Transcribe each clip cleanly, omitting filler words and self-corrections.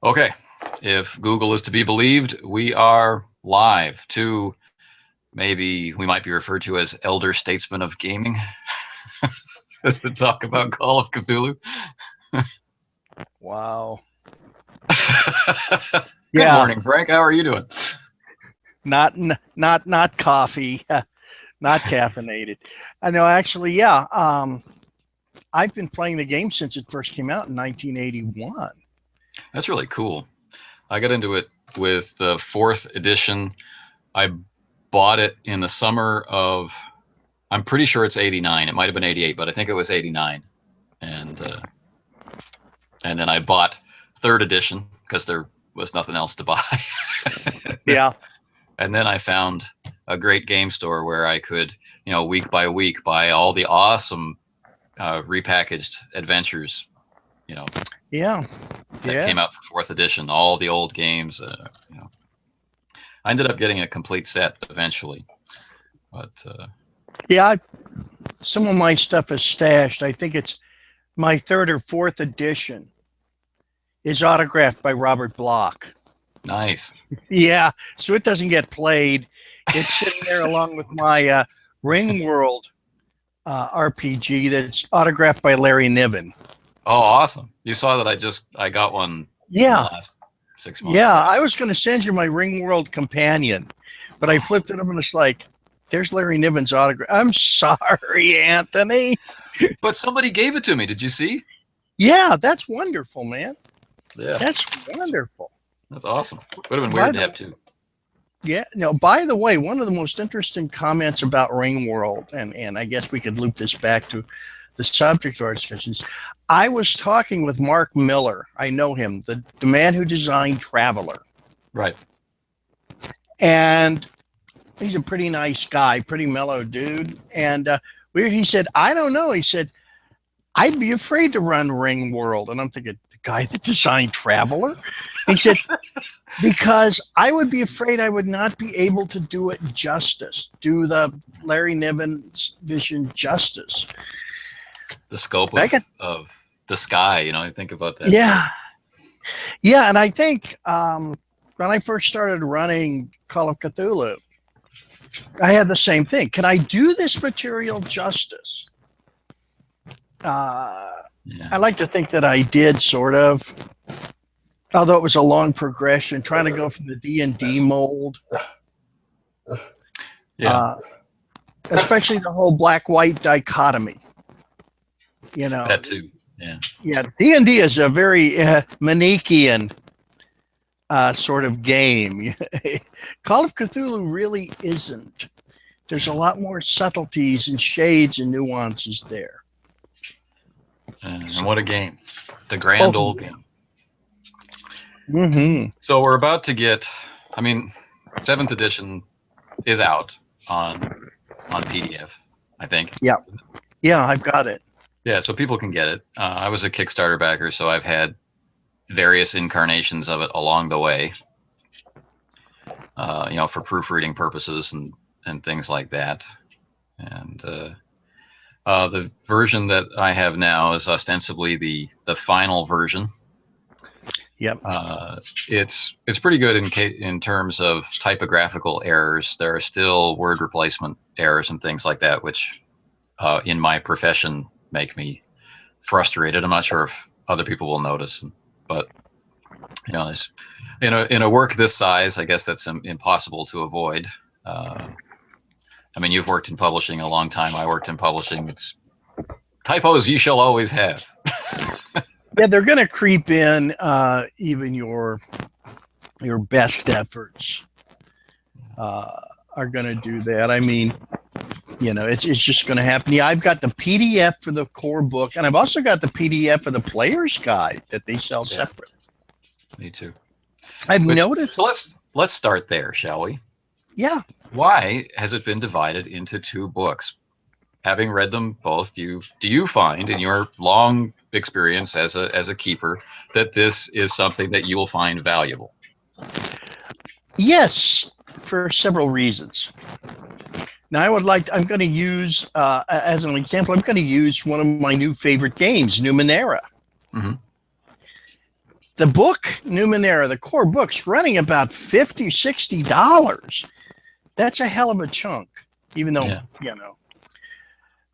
Okay, if Google is to be believed, we are live to maybe we might be referred to as elder statesmen of gaming as we talk about Call of Cthulhu. Wow. Good morning, Frank. How are you doing? Not coffee, not caffeinated. I know, actually, yeah. I've been playing the game since it first came out in 1981. That's really cool. I got into it with the 4th edition. I bought it in the summer of, I'm pretty sure it's 89. It might have been 88, but I think it was 89. And then I bought 3rd edition because there was nothing else to buy. Yeah. And then I found a great game store where I could, week by week buy all the awesome repackaged adventures, Yeah. that came out for 4th edition, all the old games. I ended up getting a complete set eventually, but some of my stuff is stashed. I think it's my 3rd or 4th edition is autographed by Robert Bloch. Nice. Yeah, so it doesn't get played. It's sitting there along with my Ringworld RPG that's autographed by Larry Niven. Oh, awesome. You saw that I got one in the last 6 months. Yeah, I was going to send you my Ringworld companion, but I flipped it up and it's like, there's Larry Niven's autograph. I'm sorry, Anthony. But somebody gave it to me. Did you see? Yeah, that's wonderful, man. Yeah. That's wonderful. That's awesome. Would have been weird to have two. Yeah. No, by the way, one of the most interesting comments about Ringworld, and I guess we could loop this back to the subject of our discussions. I was talking with Mark Miller. I know him, the man who designed Traveler. Right. And he's a pretty nice guy, pretty mellow dude. And he said, I don't know. He said, I'd be afraid to run Ringworld. And I'm thinking, the guy that designed Traveler? He said, because I would be afraid I would not be able to do it justice, do the Larry Niven's vision justice. The scope of the sky, think about that. Yeah. Yeah, and I think when I first started running Call of Cthulhu, I had the same thing. Can I do this material justice? I like to think that I did, sort of. Although it was a long progression, trying to go from the D&D mold. Yeah. Especially the whole black-white dichotomy. That too. Yeah. Yeah, D&D is a very Manichean sort of game. Call of Cthulhu really isn't. There's a lot more subtleties and shades and nuances there. And what a game. The grand old game. Mm-hmm. So we're about to get, 7th edition is out on PDF, I think. Yeah. Yeah, I've got it. Yeah, so people can get it. I was a Kickstarter backer, so I've had various incarnations of it along the way, for proofreading purposes and things like that. And the version that I have now is ostensibly the final version. Yep. It's pretty good in terms of typographical errors. There are still word replacement errors and things like that, which in my profession make me frustrated. I'm not sure if other people will notice, but in a work this size, I guess that's impossible to avoid. You've worked in publishing a long time. I worked in publishing. It's typos you shall always have. Yeah, they're going to creep in. Even your best efforts are going to do that. It's just going to happen. Yeah, I've got the PDF for the core book, and I've also got the PDF for the player's guide that they sell separate. Me too. I've noticed. So let's start there, shall we? Yeah. Why has it been divided into 2 books? Having read them both, do you find in your long experience as a keeper that this is something that you will find valuable? Yes, for several reasons. Now, I'm going to use, as an example, I'm going to use one of my new favorite games, Numenera. Mm-hmm. the book Numenera, the core book's running about $50-$60. That's a hell of a chunk, even though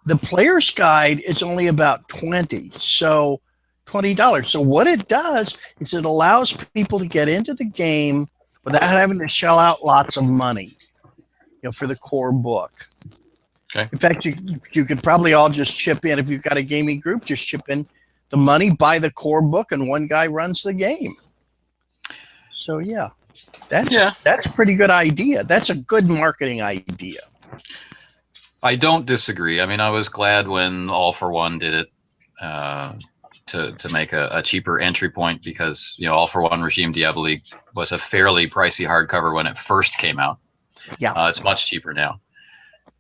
the player's guide is only about $20. So $20. So what it does is it allows people to get into the game without having to shell out lots of money, for the core book. Okay. In fact, you could probably all just chip in. If you've got a gaming group, just chip in the money, buy the core book, and one guy runs the game. So that's a pretty good idea. That's a good marketing idea. I don't disagree. I mean, I was glad when All for One did it to make a cheaper entry point, because All for One Regime Diabolique was a fairly pricey hardcover when it first came out. Yeah, it's much cheaper now,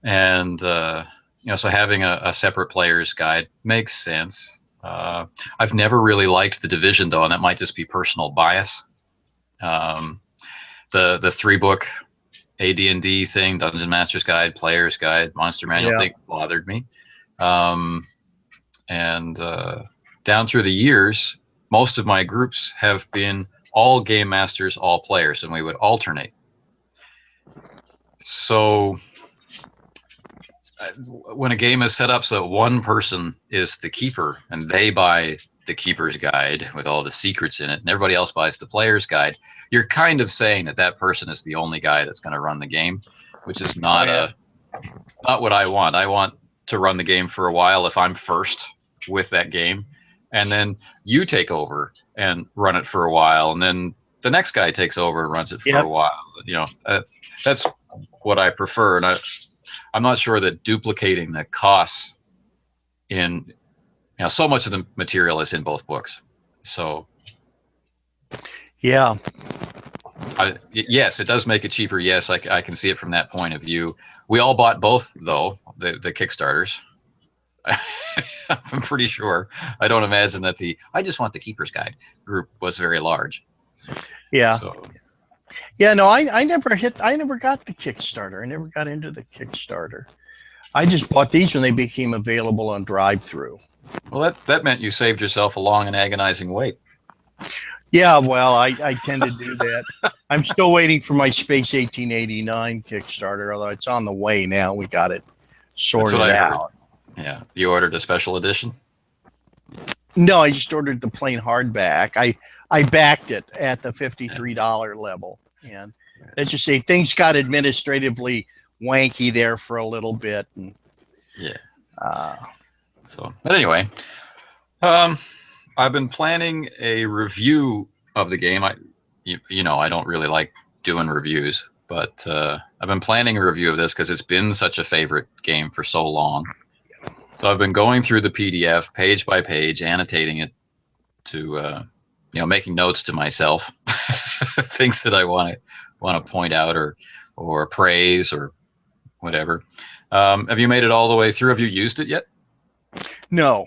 and so having a separate player's guide makes sense. I've never really liked the division though, and that might just be personal bias. The 3-book AD&D thing, Dungeon Master's Guide, Player's Guide, Monster Manual thing bothered me. And down through the years, most of my groups have been all game masters, all players, and we would alternate. So when a game is set up so that one person is the keeper and they buy the keeper's guide with all the secrets in it, and everybody else buys the player's guide, you're kind of saying that person is the only guy that's going to run the game, which is not not what I want. I want to run the game for a while if I'm first with that game, and then you take over and run it for a while, and then the next guy takes over and runs it for a while. That's what I prefer, and I'm not sure that duplicating the costs in so much of the material is in both books. So, yes, it does make it cheaper. Yes, I can see it from that point of view. We all bought both, though, the Kickstarters. I'm pretty sure. I don't imagine that I just want the Keeper's Guide group was very large. Yeah. So. Yeah, no, I never got the Kickstarter. I never got into the Kickstarter. I just bought these when they became available on drive-through. Well, that meant you saved yourself a long and agonizing wait. Yeah, well, I tend to do that. I'm still waiting for my Space 1889 Kickstarter, although it's on the way now. We got it sorted out. Yeah. You ordered a special edition? No, I just ordered the plain hardback. I backed it at the $53 level. And let's just say things got administratively wanky there for a little bit. And, but anyway, I've been planning a review of the game. I don't really like doing reviews, but I've been planning a review of this because it's been such a favorite game for so long. So I've been going through the PDF page by page, annotating it to, making notes to myself, things that I want to point out or praise or whatever. Have you made it all the way through? Have you used it yet? No.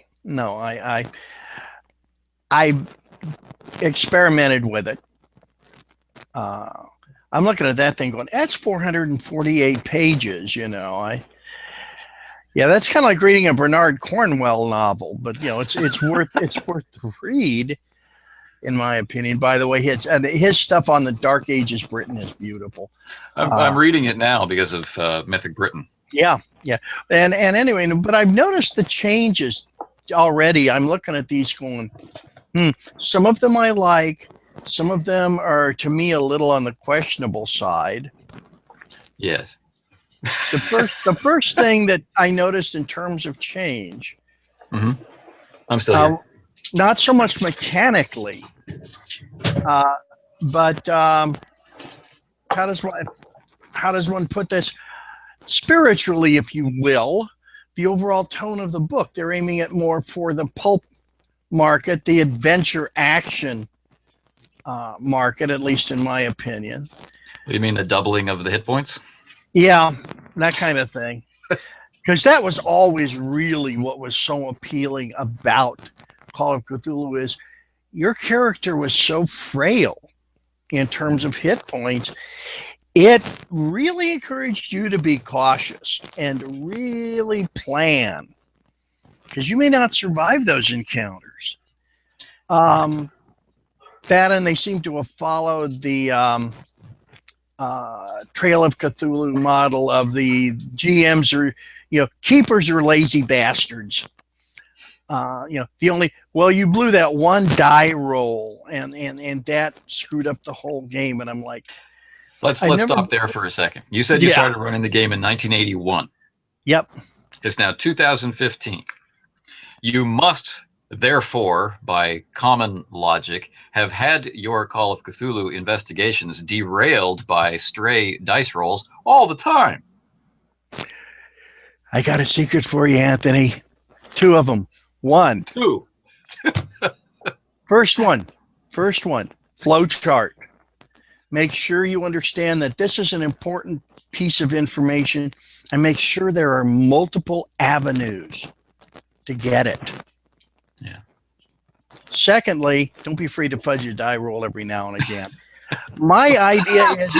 I experimented with it. I'm looking at that thing going, that's 448 pages, that's kind of like reading a Bernard Cornwell novel, but it's worth the read, in my opinion. By the way, his stuff on the Dark Ages Britain is beautiful. I'm reading it now because of Mythic Britain. Yeah. And anyway, but I've noticed the changes already. I'm looking at these going, some of them I like. Some of them are, to me, a little on the questionable side. Yes. The first thing that I noticed in terms of change, I'm still here. Not so much mechanically, but how does one put this? Spiritually, if you will, the overall tone of the book. They're aiming it more for the pulp market, the adventure action market, at least in my opinion. You mean the doubling of the hit points? Yeah, that kind of thing. Because that was always really what was so appealing about Call of Cthulhu, is your character was so frail in terms of hit points. It really encouraged you to be cautious and really plan, because you may not survive those encounters. That, and they seem to have followed the Trail of Cthulhu model of the GMs are, keepers are lazy bastards. You blew that one die roll, and that screwed up the whole game. And I'm like, let's stop there for a second. You said you started running the game in 1981. Yep. It's now 2015. You must, therefore, by common logic, have had your Call of Cthulhu investigations derailed by stray dice rolls all the time. I got a secret for you, Anthony. 2 of them. 1. 2. First one, flow chart. Make sure you understand that this is an important piece of information, and make sure there are multiple avenues to get it. Yeah. Secondly, don't be afraid to fudge your die roll every now and again. My idea is,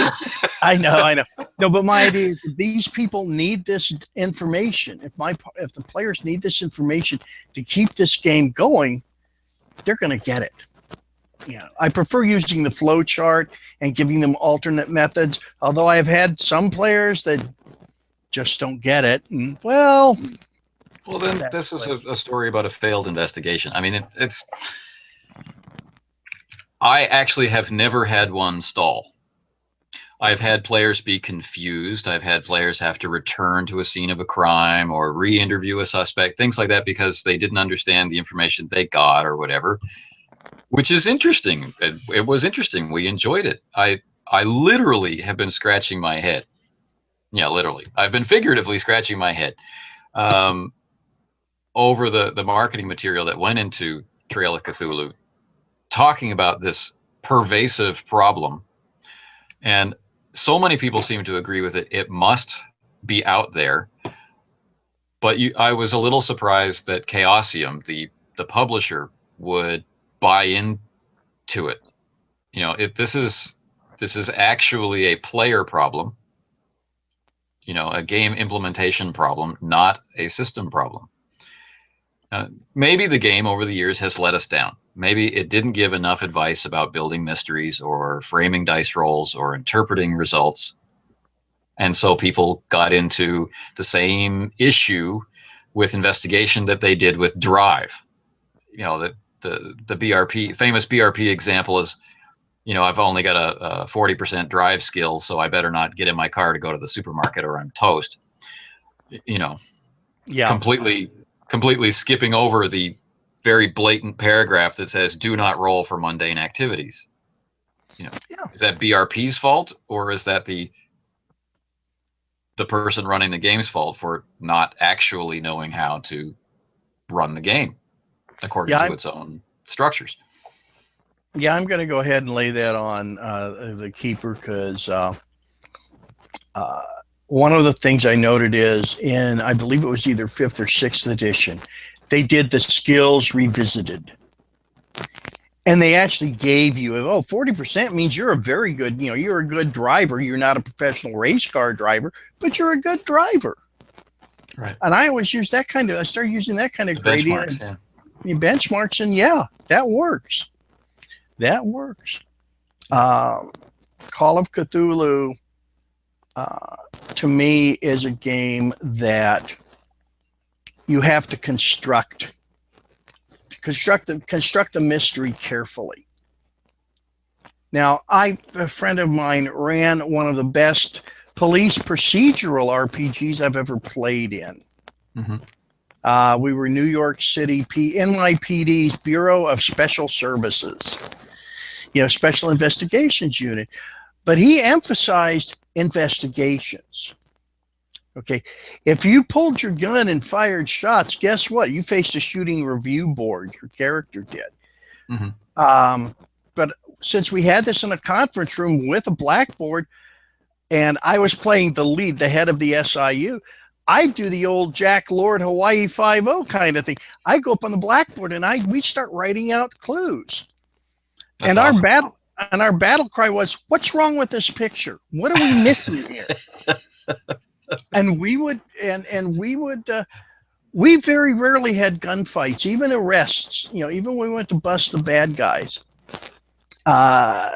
I know. No, but my idea is these people need this information. If the players need this information to keep this game going, they're going to get it. I prefer using the flow chart and giving them alternate methods, although I've had some players that just don't get it. And, well, then this is a story about a failed investigation. I mean, it's... I actually have never had one stall. I've had players be confused. I've had players have to return to a scene of a crime or re-interview a suspect, things like that, because they didn't understand the information they got or whatever, which is interesting. It was interesting. We enjoyed it. I literally have been scratching my head. Yeah, literally. I've been figuratively scratching my head over the marketing material that went into Trail of Cthulhu, talking about this pervasive problem. And so many people seem to agree with it. It must be out there. But I was a little surprised that Chaosium, the publisher, would buy into it. This is actually a player problem, a game implementation problem, not a system problem. Maybe the game over the years has let us down. Maybe it didn't give enough advice about building mysteries or framing dice rolls or interpreting results. And so people got into the same issue with investigation that they did with Drive. The BRP, famous BRP example is, I've only got a 40% drive skill, so I better not get in my car to go to the supermarket or I'm toast. Completely skipping over the very blatant paragraph that says, do not roll for mundane activities. Is that BRP's fault, or is that the person running the game's fault for not actually knowing how to run the game according to its own structures? Yeah, I'm going to go ahead and lay that on the keeper, because one of the things I noted is in, I believe it was either 5th or 6th edition, they did the skills revisited. And they actually gave you, 40% means you're a very good, you're a good driver. You're not a professional race car driver, but you're a good driver. Right. And I always use I started using that kind of gradient. Benchmarks, Benchmarks, and that works. That works. Call of Cthulhu, to me, is a game that you have to construct the mystery carefully. Now, a friend of mine ran one of the best police procedural RPGs I've ever played in. Mm-hmm. We were New York City NYPD's Bureau of Special Services, Special Investigations Unit. But he emphasized investigations. Okay, if you pulled your gun and fired shots, guess what? You faced a shooting review board. Your character did. Mm-hmm. But since we had this in a conference room with a blackboard, and I was playing the lead, the head of the SIU, I do the old Jack Lord Hawaii 5-0 kind of thing. I go up on the blackboard and we start writing out clues. That's awesome. Our battle cry was, "What's wrong with this picture? What are we missing here?" And we very rarely had gunfights, even arrests, even when we went to bust the bad guys. Uh,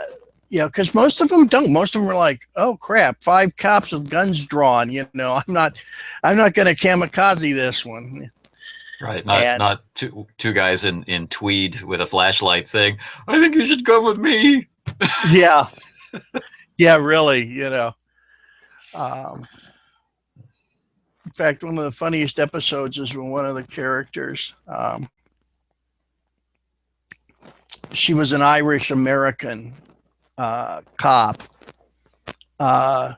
because most of them don't. Most of them are like, oh crap, 5 cops with guns drawn. I'm not going to kamikaze this one. Right. And Not two guys in tweed with a flashlight saying, "I think you should come with me." yeah, yeah, really, Um, in fact, one of the funniest episodes is when one of the characters, she was an Irish American cop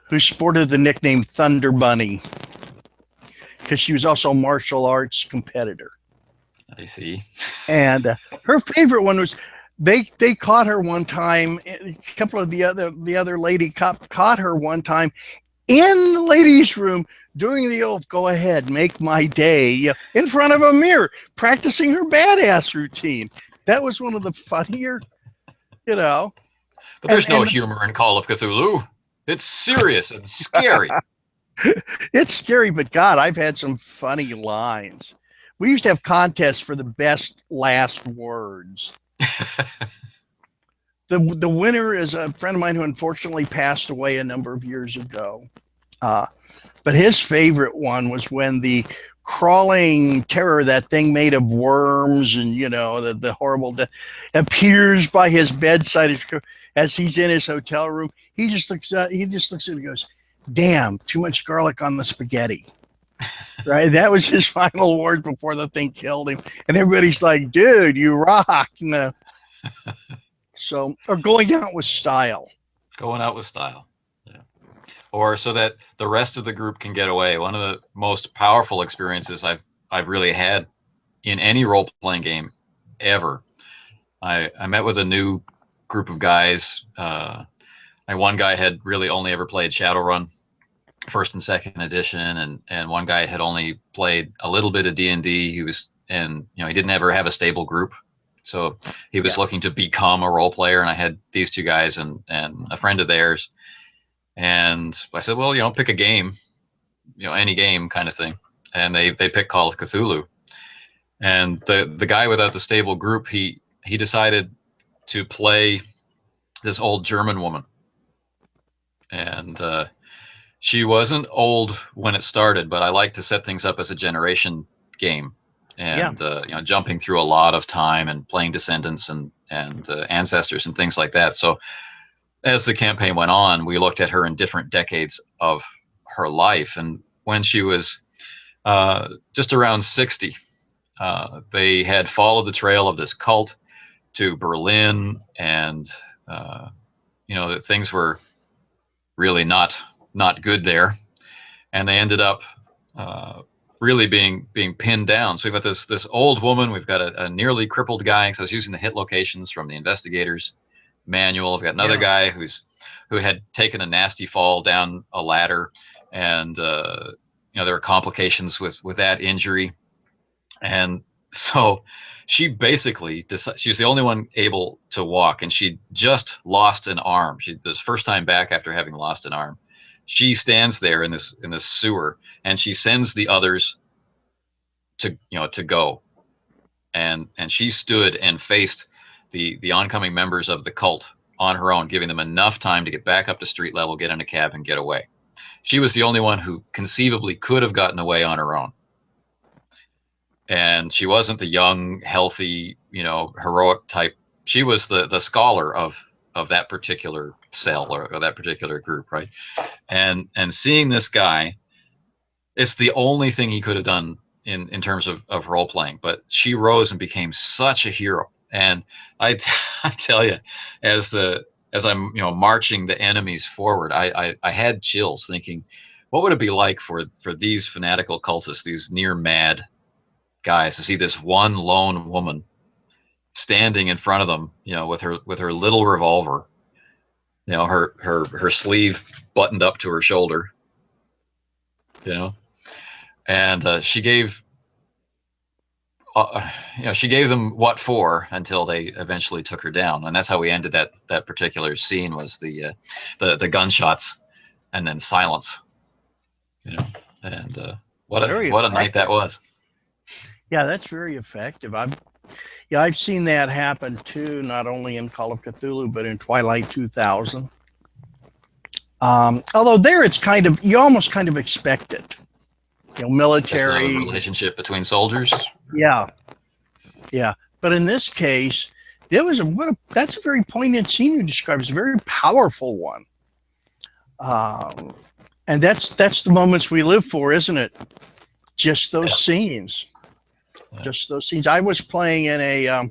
who sported the nickname Thunder Bunny because she was also a martial arts competitor. I see. And her favorite one was they caught her one time. A couple of the other lady cop caught her one time in the ladies' room doing the old "Go ahead, make my day" in front of a mirror, practicing her badass routine. That was one of the funnier, you know. But And there's no humor in Call of Cthulhu. It's serious and scary. it's scary, but God, I've had some funny lines. We used to have contests for the best last words. The winner is a friend of mine who unfortunately passed away a number of years ago. Uh, but his favorite one was when the crawling terror, that thing made of worms and the horrible death, appears by his bedside as he's in his hotel room. He just looks at it and goes, "Damn, too much garlic on the spaghetti." Right, that was his final word before the thing killed him, and everybody's like, "Dude, you rock!" So, or going out with style. Going out with style. Yeah. Or so that the rest of the group can get away. One of the most powerful experiences I've really had in any role playing game ever. I met with a new group of guys. One guy had really only ever played Shadowrun, first and second edition, and one guy had only played a little bit of D&D. He didn't ever have a stable group, so he was looking to become a role player. And I had these two guys and a friend of theirs, and I said, well, pick a game, any game kind of thing, and they picked Call of Cthulhu. And the guy without the stable group, he decided to play this old German woman, and she wasn't old when it started, but I like to set things up as a generation game, and jumping through a lot of time and playing descendants and ancestors and things like that. So as the campaign went on, we looked at her in different decades of her life, and when she was just around 60, they had followed the trail of this cult to Berlin, and that things were really not good there, and they ended up really being pinned down. So we've got this old woman, we've got a nearly crippled guy. So I was using the hit locations from the investigators manual. I've got another guy who had taken a nasty fall down a ladder, and there were complications with that injury, and so she basically she's the only one able to walk, and she just lost an arm. This first time back after having lost an arm. She stands there in this sewer, and she sends the others to go, and she stood and faced the oncoming members of the cult on her own, giving them enough time to get back up to street level, get in a cab, and get away. She was the only one who conceivably could have gotten away on her own. And she wasn't the young, healthy, heroic type. She was the scholar of that particular cell or that particular group, right? And seeing this guy, it's the only thing he could have done in terms of role playing. But she rose and became such a hero. And I tell you, as I'm marching the enemies forward, I had chills thinking, what would it be like for these fanatical cultists, these near mad guys, to see this one lone woman standing in front of them, with her little revolver, her sleeve buttoned up to her shoulder, and she gave them what for until they eventually took her down. And that's how we ended that particular scene, was the gunshots and then silence, and what a night that was. Yeah, that's very effective. Yeah, I've seen that happen too, not only in Call of Cthulhu, but in Twilight 2000. Although there it's kind of, you almost kind of expect it. You know, Just a military. relationship between soldiers. Yeah, yeah. But in this case, there was that's a very poignant scene you described. It's a very powerful one. Um, and that's the moments we live for, isn't it? Just those scenes. Just those scenes. I was playing in a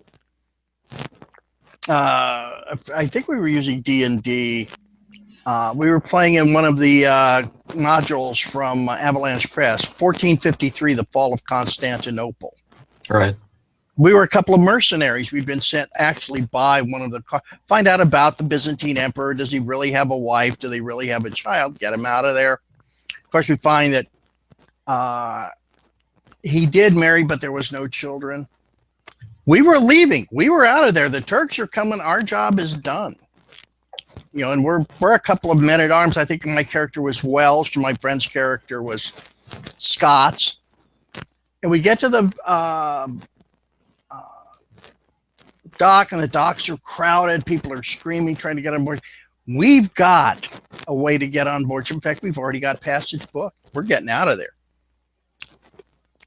I think we were using D&D. We were playing in one of the modules from Avalanche Press, 1453, The Fall of Constantinople. Right. We were a couple of mercenaries. We'd been sent actually by one of the find out about the Byzantine emperor. Does he really have a wife? Do they really have a child? Get him out of there. Of course, we find that he did marry, but there was no children. We were leaving. We were out of there. The Turks are coming. Our job is done. You know, and we're a couple of men at arms. I think my character was Welsh. My friend's character was Scots. And we get to the dock, and the docks are crowded. People are screaming, trying to get on board. We've got a way to get on board. In fact, we've already got passage booked. We're getting out of there.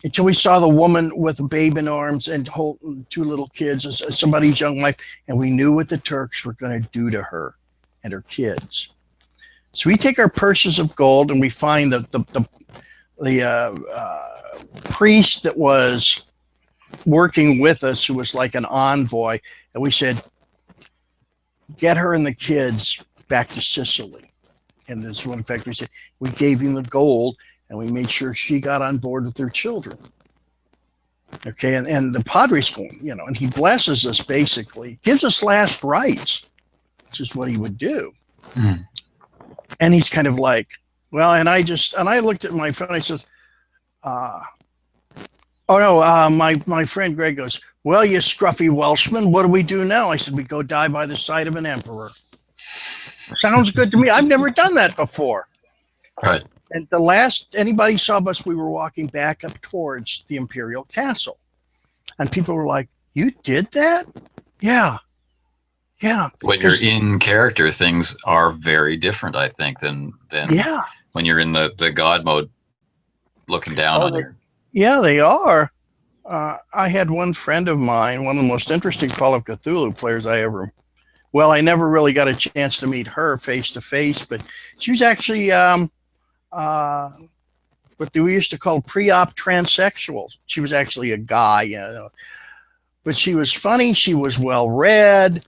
Until we saw the woman with a babe in arms and holding two little kids, somebody's young wife, and we knew what the Turks were going to do to her and her kids. So we take our purses of gold and we find the priest that was working with us, who was like an envoy, and we said, get her and the kids back to Sicily. And this one, in fact, we said, we gave him the gold and we made sure she got on board with their children. Okay, and the Padre's going, you know, and he blesses us, basically, gives us last rites, which is what he would do. Mm. And he's kind of like, well, and I looked at my friend, I said, my friend Greg goes, well, you scruffy Welshman, what do we do now? I said, we go die by the side of an emperor. Sounds good to me. I've never done that before. Right. And the last anybody saw of us, we were walking back up towards the Imperial Castle. And people were like, you did that? Yeah. Yeah. When you're in character, things are very different, I think, than when you're in the God mode looking down on you. Yeah, they are. I had one friend of mine, one of the most interesting Call of Cthulhu players I never really got a chance to meet her face to face, but she was actually what we used to call pre-op transsexual. She was actually a guy, you know, but she was funny. She was well read.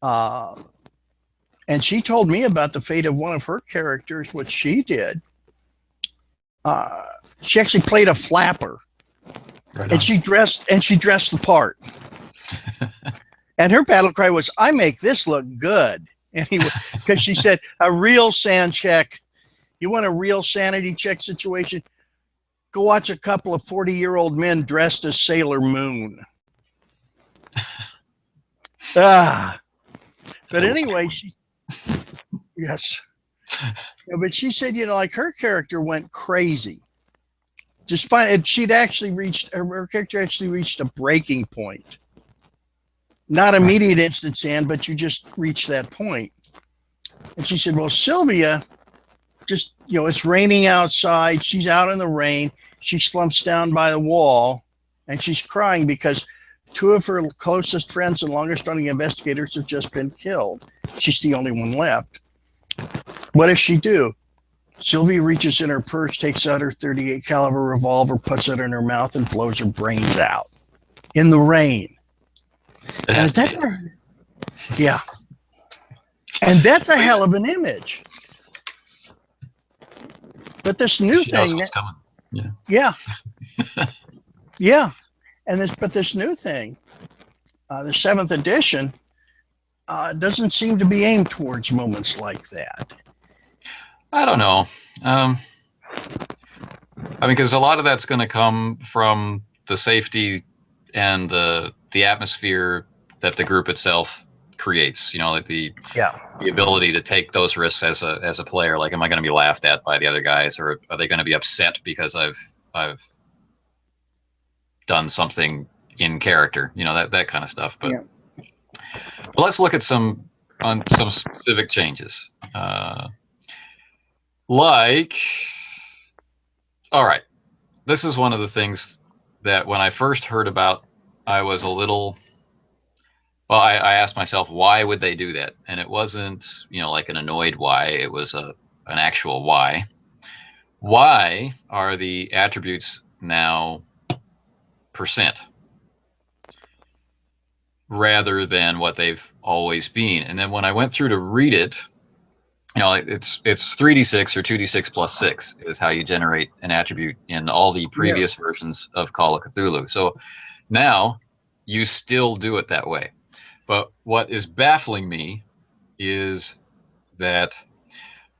And she told me about the fate of one of her characters, what she did. She actually played a flapper, right, and she dressed the part. And her battle cry was, "I make this look good." Anyway, because she said a real sand check. You want a real sanity check situation? Go watch a couple of 40-year-old men dressed as Sailor Moon. But anyway, yes. Yeah, but she said, you know, like her character went crazy. Just fine. And her character actually reached a breaking point. Not immediate instant sand, but you just reach that point. And she said, well, Sylvia, just, you know, it's raining outside. She's out in the rain. She slumps down by the wall and she's crying because two of her closest friends and longest running investigators have just been killed. She's the only one left. What does she do? Sylvia reaches in her purse, takes out her .38 caliber revolver, puts it in her mouth, and blows her brains out in the rain. And yeah. And that's a hell of an image. But this new thing, yeah. And this new thing, the 7th edition, doesn't seem to be aimed towards moments like that. I don't know. I mean, because a lot of that's going to come from the safety and the atmosphere that the group itself creates. You know, like the ability to take those risks as a player. Like, am I going to be laughed at by the other guys, or are they going to be upset because I've done something in character, that kind of stuff. But Yeah. let's look at some specific changes. Like, all right, this is one of the things that when I first heard about, I was a little. Well, I asked myself, why would they do that? And it wasn't, like an annoyed why. It was an actual why. Why are the attributes now percent rather than what they've always been? And then when I went through to read it, it's 3d6 or 2d6 plus 6 is how you generate an attribute in all the Yeah. previous versions of Call of Cthulhu. So now you still do it that way. But what is baffling me is that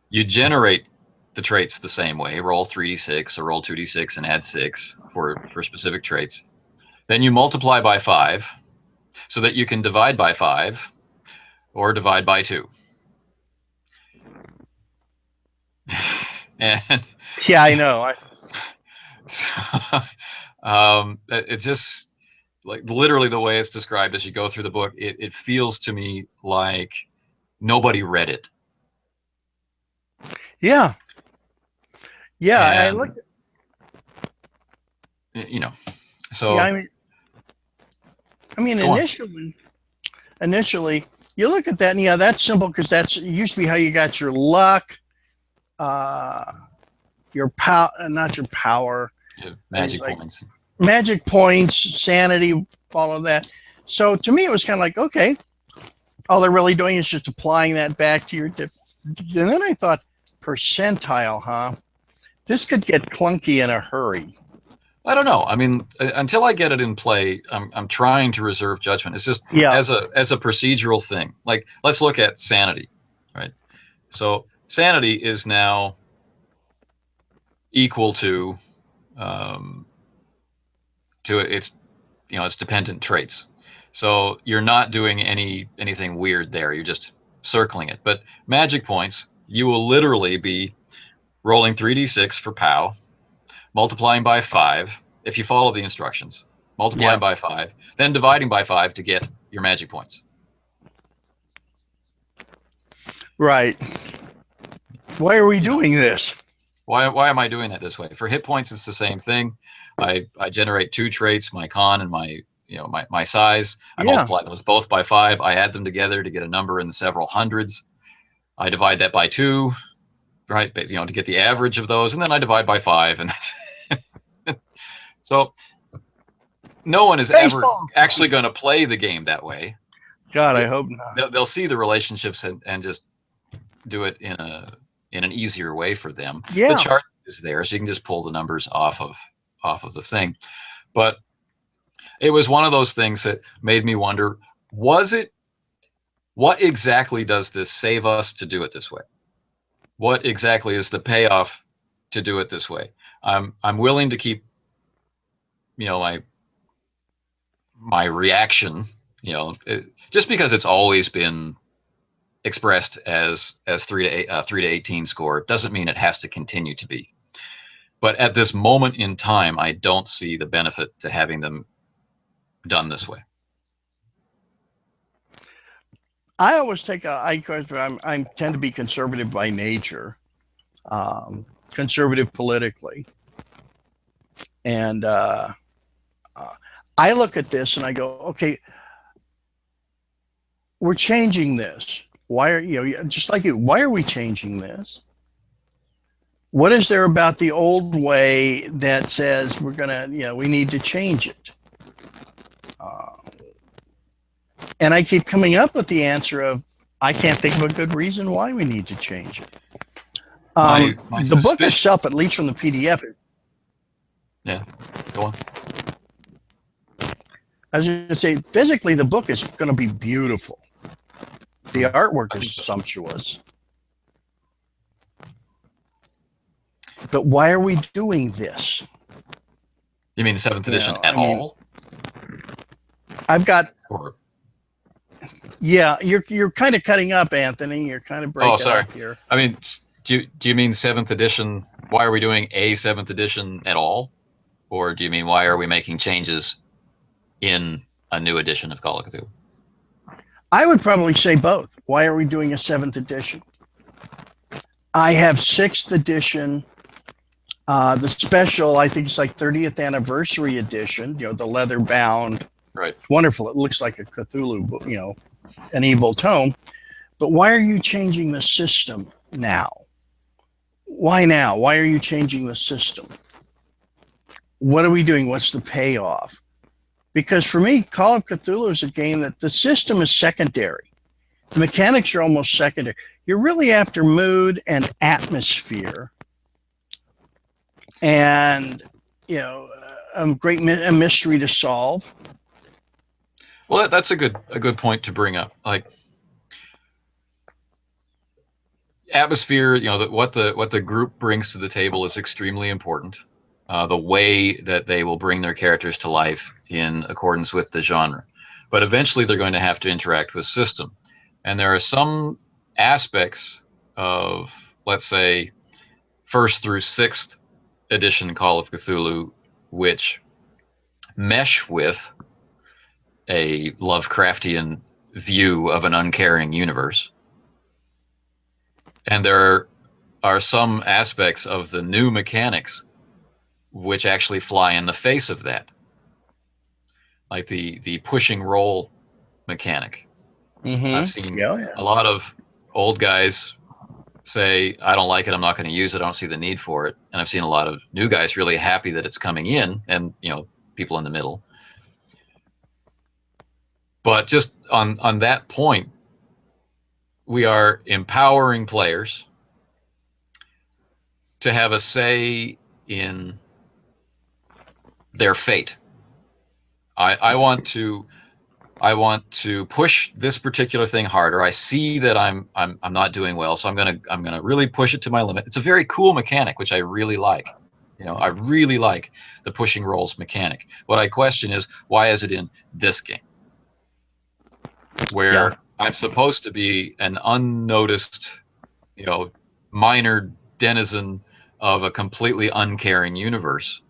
you generate the traits the same way. Roll 3d6 or roll 2d6 and add 6 for specific traits. Then you multiply by 5 so that you can divide by 5 or divide by 2. And Yeah, I know. it just, like, literally the way it's described as you go through the book, it feels to me like nobody read it. Yeah. Yeah, I And, looked. So Yeah, I mean, go on. initially, you look at that, and yeah, that's simple because that's used to be how you got your luck, your power, not your power, Magic like points. magic points, sanity, all of that. So to me, it was kind of like, okay, all they're really doing is just applying that back to your dip. And then I thought, percentile, huh? This could get clunky in a hurry. I don't know. I mean, until I get it in play, I'm trying to reserve judgment. It's just as a procedural thing. Like, let's look at sanity, right? So sanity is now equal to its dependent traits. So you're not doing anything weird there. You're just circling it. But magic points, you will literally be rolling 3d6 for POW, multiplying by 5 if you follow the instructions, multiplying by 5, then dividing by 5 to get your magic points. Right. Why are we doing this? Why am I doing that this way? For hit points, it's the same thing. I generate 2 traits, my con and my size. I multiply those both by 5. I add them together to get a number in the several hundreds. I divide that by 2, right? To get the average of those, and then I divide by 5, and that's so no one is ever actually going to play the game that way. God, I hope not. They'll see the relationships and just do it in an easier way for them. Yeah. The chart is there, so you can just pull the numbers off of the thing. But it was one of those things that made me wonder, what exactly does this save us to do it this way? What exactly is the payoff to do it this way? I'm willing to keep my reaction, just because it's always been expressed as 3 to 18 score doesn't mean it has to continue to be. But at this moment in time, I don't see the benefit to having them done this way. I always take I tend to be conservative by nature, conservative politically, and I look at this and I go, okay, we're changing this. Why are just like you? Why are we changing this? What is there about the old way that says we're gonna, we need to change it? And I keep coming up with the answer of, I can't think of a good reason why we need to change it. The book itself, at least from the PDF, is. Yeah, go on. I was going to say, physically, the book is going to be beautiful. The artwork is sumptuous. But why are we doing this? You mean 7th edition all? I've got. Yeah, you're kind of cutting up, Anthony. You're kind of breaking up here. I mean, do you mean 7th edition? Why are we doing a 7th edition at all? Or do you mean why are we making changes in a new edition of Call of Cthulhu? I would probably say both. Why are we doing a 7th edition? I have 6th edition. The special, I think it's like 30th anniversary edition, the leather bound. Right. It's wonderful. It looks like a Cthulhu, an evil tome. But why are you changing the system now? Why now? Why are you changing the system? What are we doing? What's the payoff? Because for me, Call of Cthulhu is a game that the system is secondary. The mechanics are almost secondary. You're really after mood and atmosphere, and a mystery to solve. Well, that's a good point to bring up. Like atmosphere, what the group brings to the table is extremely important. The way that they will bring their characters to life in accordance with the genre, but eventually they're going to have to interact with system, and there are some aspects of, let's say, 1st through 6th edition Call of Cthulhu, which mesh with a Lovecraftian view of an uncaring universe. And there are some aspects of the new mechanics which actually fly in the face of that. Like the pushing roll mechanic. Mm-hmm. I've seen a lot of old guys say, I don't like it, I'm not going to use it, I don't see the need for it. And I've seen a lot of new guys really happy that it's coming in, and people in the middle. But just on that point, we are empowering players to have a say in their fate. I want to push this particular thing harder. I see that I'm not doing well, so I'm gonna really push it to my limit. It's a very cool mechanic, which I really like. I really like the pushing rolls mechanic. What I question is, why is it in this game, where I'm supposed to be an unnoticed, minor denizen of a completely uncaring universe?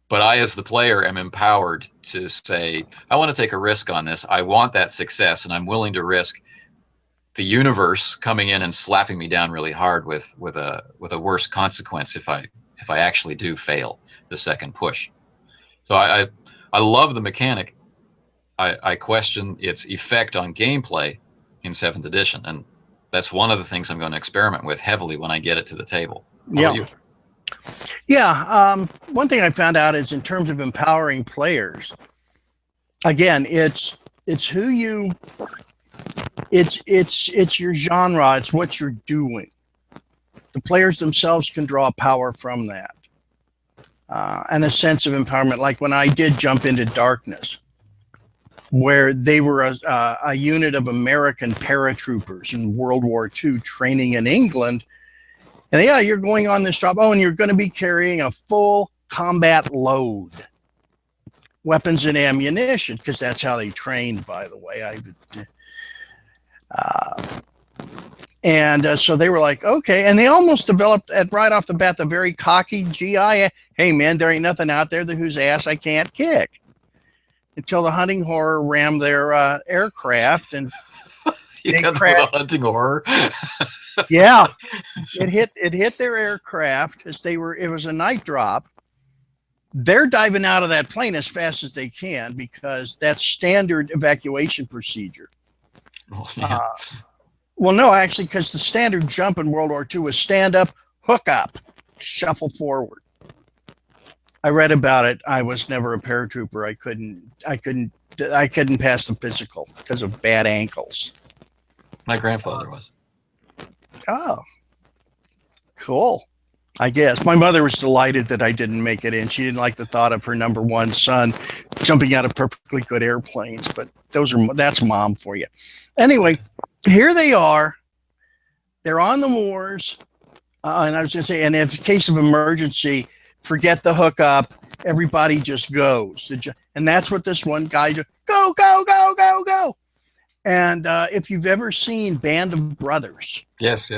But I, as the player, am empowered to say, I want to take a risk on this. I want that success, and I'm willing to risk the universe coming in and slapping me down really hard with a worse consequence if I actually do fail the second push. So I love the mechanic. I question its effect on gameplay in 7th edition, and that's one of the things I'm going to experiment with heavily when I get it to the table. How about you? Yeah. One thing I found out is, in terms of empowering players, again, it's who you, it's your genre. It's what you're doing. The players themselves can draw power from that, and a sense of empowerment. Like when I did jump into Darkness, where they were a unit of American paratroopers in World War II training in England. And you're going on this job. Oh, and you're going to be carrying a full combat load, weapons and ammunition, because that's how they trained, by the way. So they were like, okay. And they almost developed, right off the bat, the very cocky GI. Hey, man, there ain't nothing out there whose ass I can't kick. Until the hunting horror rammed their aircraft, and they crashed. The hunting horror. Yeah, it hit their aircraft as it was a night drop. They're diving out of that plane as fast as they can, because that's standard evacuation procedure. Oh, yeah. Well, no, actually, because the standard jump in World War II was stand up, hook up, shuffle forward. I read about it. I was never a paratrooper. I couldn't pass the physical because of bad ankles. My grandfather was. Oh, cool. I guess my mother was delighted that I didn't make it in. She didn't like the thought of her number one son jumping out of perfectly good airplanes, but that's mom for you. Anyway, here they are. They're on the moors. And I was going to say, and in case of emergency, forget the hookup. Everybody just goes. And that's what this one guy just, go, go, go, go, go. And if you've ever seen Band of Brothers. Yes.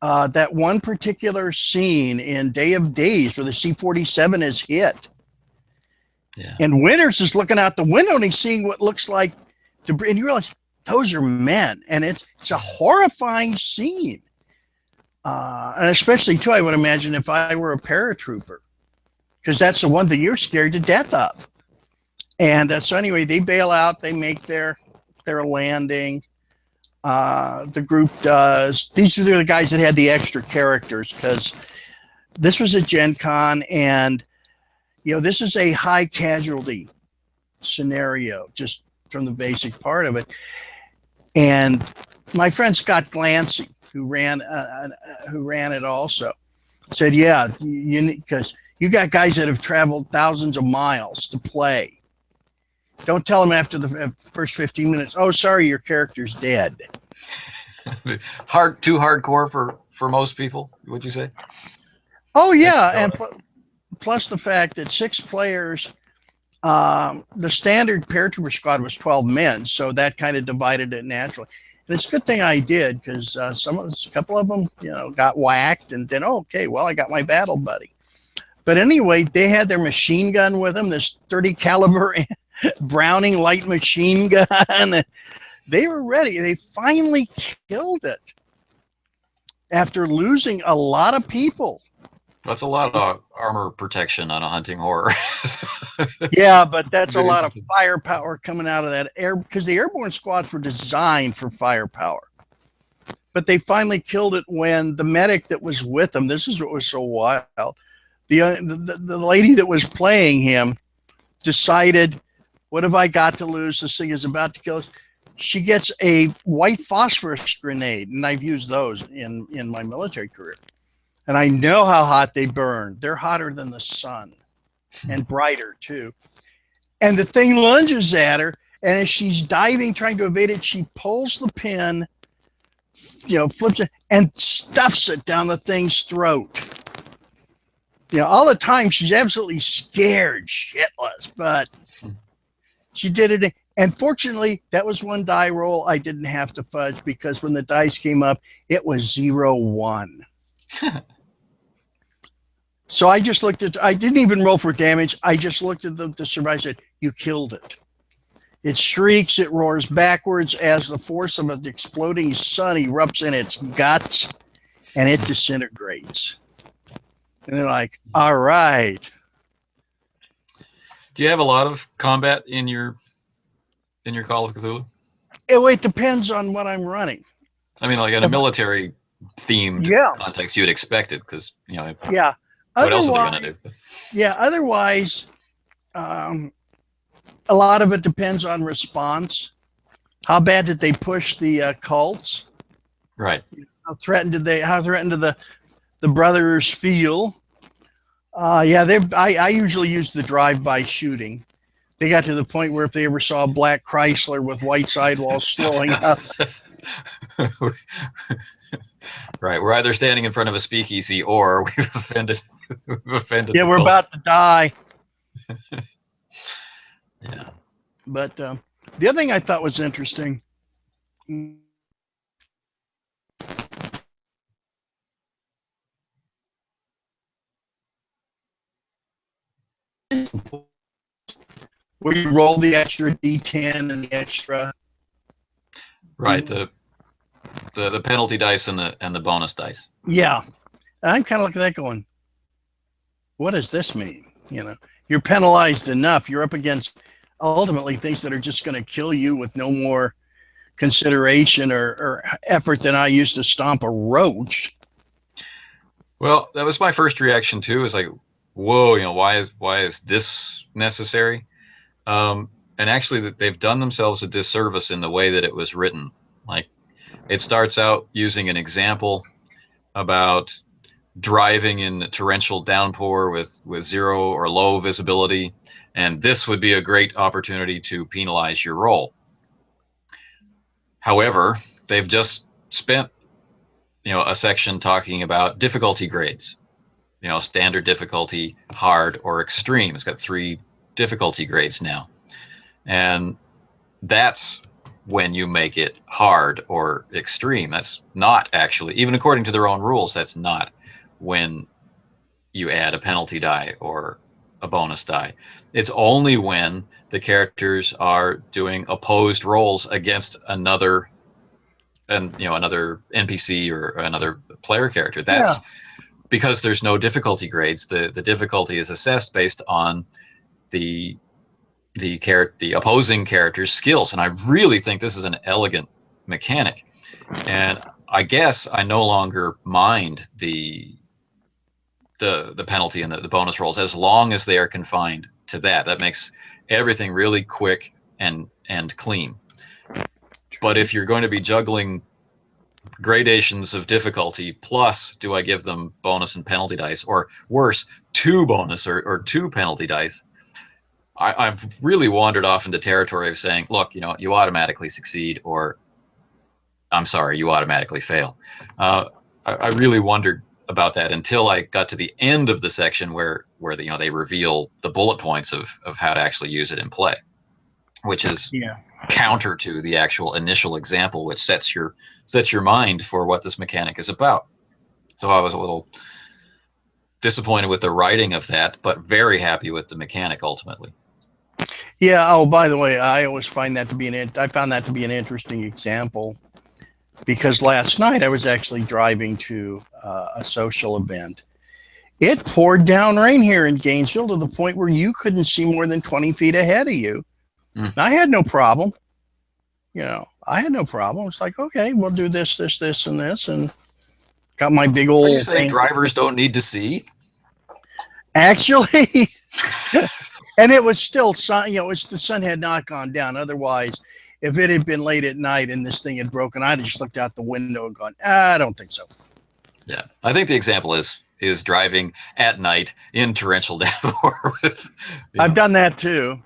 That one particular scene in Day of Days where the C-47 is hit. Yeah. And Winters is looking out the window and he's seeing what looks like debris. And you realize those are men. And it's a horrifying scene. And especially, too, I would imagine if I were a paratrooper, because that's the one thing you're scared to death of. And so anyway, they bail out. They make their landing. The group does. These are the guys that had the extra characters because this was a Gen Con, and this is a high casualty scenario just from the basic part of it. And my friend Scott Glancy, who ran it also, said, "Yeah, because you got guys that have traveled thousands of miles to play. Don't tell them after the first 15 minutes, oh, sorry, your character's dead." Too hardcore for most people, would you say? Oh, yeah. And plus the fact that 6 players, the standard paratrooper squad was 12 men. So that kind of divided it naturally. And it's a good thing I did because a couple of them, got whacked. And then, okay, well, I got my battle buddy. But anyway, they had their machine gun with them, this 30 caliber Browning light machine gun. They were ready. They finally killed it after losing a lot of people. That's a lot of armor protection on a hunting horror. Yeah, but that's a lot of firepower coming out of that air, because the airborne squads were designed for firepower. But they finally killed it when the medic that was with them, this is what was so wild, the lady that was playing him decided, what have I got to lose? This thing is about to kill us. She gets a white phosphorus grenade, and I've used those in my military career. And I know how hot they burn. They're hotter than the sun and brighter, too. And the thing lunges at her, and as she's diving, trying to evade it, she pulls the pin, flips it, and stuffs it down the thing's throat. All the time, she's absolutely scared shitless, but she did it. And fortunately, that was one die roll I didn't have to fudge, because when the dice came up, it was 0-1. So I just I didn't even roll for damage. I just looked at the survivor and said, you killed it. It shrieks, it roars backwards as the force of an exploding sun erupts in its guts, and it disintegrates. And they're like, all right. Do you have a lot of combat in your Call of Cthulhu? It depends on what I'm running. I mean, like in a military themed context, you'd expect it because yeah. What else are they going to do? Yeah. Otherwise, a lot of it depends on response. How bad did they push the cults? Right. How threatened did the brothers feel? I usually use the drive-by shooting. They got to the point where if they ever saw a black Chrysler with white sidewalls slowing up. Right. We're either standing in front of a speakeasy or we've offended. Yeah, we're about to die. Yeah. But the other thing I thought was interesting. Where you roll the extra D10 and the extra. Right. The penalty dice and the bonus dice. Yeah. I'm kind of looking at that going, what does this mean? You're penalized enough. You're up against ultimately things that are just going to kill you with no more consideration or effort than I used to stomp a roach. Well, that was my first reaction too. Is like, whoa, why is this necessary? And actually, they've done themselves a disservice in the way that it was written. Like, it starts out using an example about driving in a torrential downpour with zero or low visibility, and this would be a great opportunity to penalize your roll. However, they've just spent a section talking about difficulty grades. Standard difficulty, hard, or extreme. It's got 3 difficulty grades now, and that's when you make it hard or extreme. That's not actually, even according to their own rules, that's not when you add a penalty die or a bonus die. It's only when the characters are doing opposed rolls against another NPC or another player character. Yeah. That's because there's no difficulty grades. The difficulty is assessed based on the the opposing character's skills, and I really think this is an elegant mechanic. And I guess I no longer mind the penalty and the bonus rolls as long as they are confined to that. That makes everything really quick and clean. But if you're going to be juggling gradations of difficulty, plus do I give them bonus and penalty dice, or worse, two bonus or two penalty dice, I've really wandered off into territory of saying, look, you automatically succeed, or I'm sorry, you automatically fail. I really wondered about that until I got to the end of the section where they reveal the bullet points of how to actually use it in play, which is counter to the actual initial example, which sets your mind for what this mechanic is about. So I was a little disappointed with the writing of that, but very happy with the mechanic ultimately. Yeah. Oh, by the way, I always find that to be I found that to be an interesting example, because last night I was actually driving to a social event. It poured down rain here in Gainesville to the point where you couldn't see more than 20 feet ahead of you. I had no problem. I had no problem. It's like, okay, we'll do this, and this, and got my big old. Are you saying drivers don't need to see? Actually, and it was still sun. The sun had not gone down. Otherwise, if it had been late at night and this thing had broken, I'd have just looked out the window and gone, I don't think so. Yeah, I think the example is driving at night in torrential downpour. I've done that too.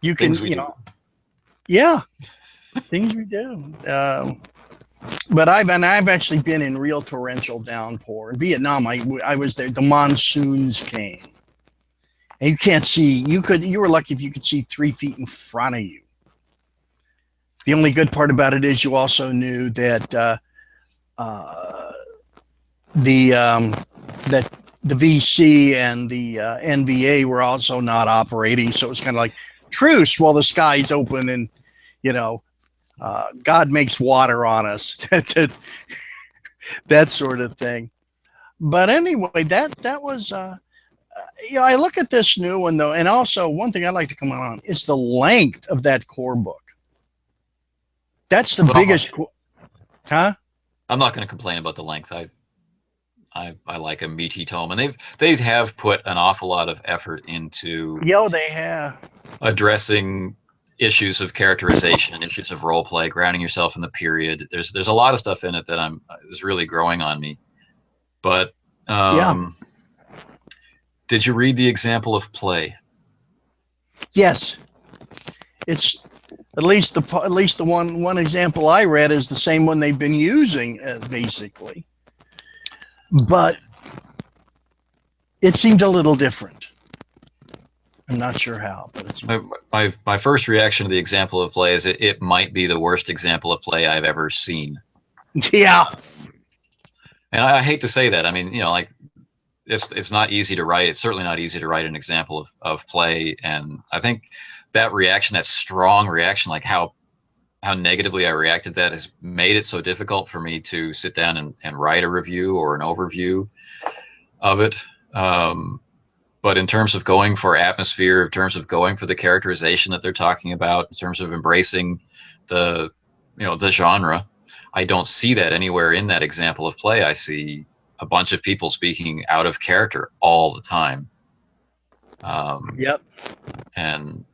You can, yeah, things we do. But I've actually been in real torrential downpour in Vietnam. I was there. The monsoons came, and you can't see. You were lucky if you could see 3 feet in front of you. The only good part about it is you also knew that that the VC and the NVA were also not operating, so it was kind of like truce while the sky's open, and God makes water on us, that sort of thing. But anyway, that was I look at this new one though, and also one thing I'd like to comment on is the length of that core book. That's the biggest. Huh? I'm not going to complain about the length. I like a meaty tome, and they have put an awful lot of effort into. They have addressing issues of characterization, issues of role play, grounding yourself in the period. There's a lot of stuff in it that is really growing on me. But did you read the example of play? Yes, it's at least the one example I read is the same one they've been using basically, but it seemed a little different. I'm not sure how, but it's my first reaction to the example of play is it might be the worst example of play I've ever seen. Yeah, and I hate to say that. I mean, it's not easy to write. It's certainly not easy to write an example of play, and I think that reaction, that strong reaction, like how negatively I reacted, that has made it so difficult for me to sit down and write a review or an overview of it. But in terms of going for atmosphere, in terms of going for the characterization that they're talking about, in terms of embracing the genre, I don't see that anywhere in that example of play. I see a bunch of people speaking out of character all the time. Yep. And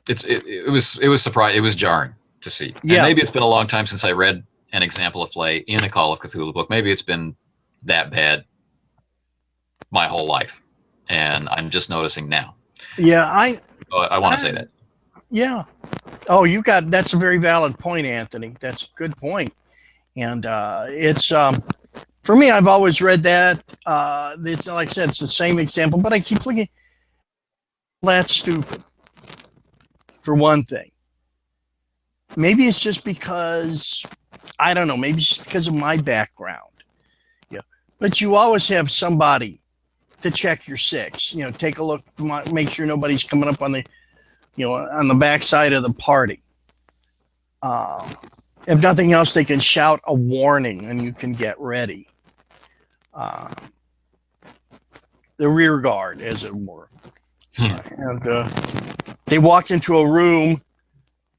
it was surprising. It was jarring to see. Yeah. And maybe it's been a long time since I read an example of play in a Call of Cthulhu book. Maybe it's been that bad my whole life, and I'm just noticing now. Yeah, I want to say that. Yeah. Oh, that's a very valid point, Anthony. That's a good point. And it's for me, I've always read that. It's like I said, it's the same example, but I keep looking. That's stupid. For one thing, maybe it's just because I don't know. Maybe it's just because of my background. but you always have somebody to check your 6. You know, take a look, make sure nobody's coming up on the, you know, on the backside of the party. If nothing else, they can shout a warning and you can get ready. The rear guard, as it were. And they walked into a room,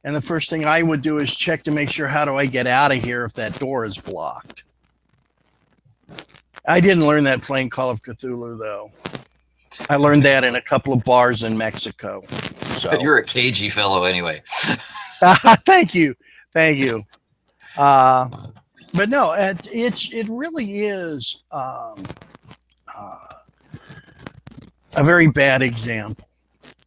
and the first thing I would do is check to make sure, how do I get out of here if that door is blocked? I didn't learn that playing Call of Cthulhu, though. I learned that in a couple of bars in Mexico. So you're a cagey fellow anyway. Thank you. But no, it really is a very bad example.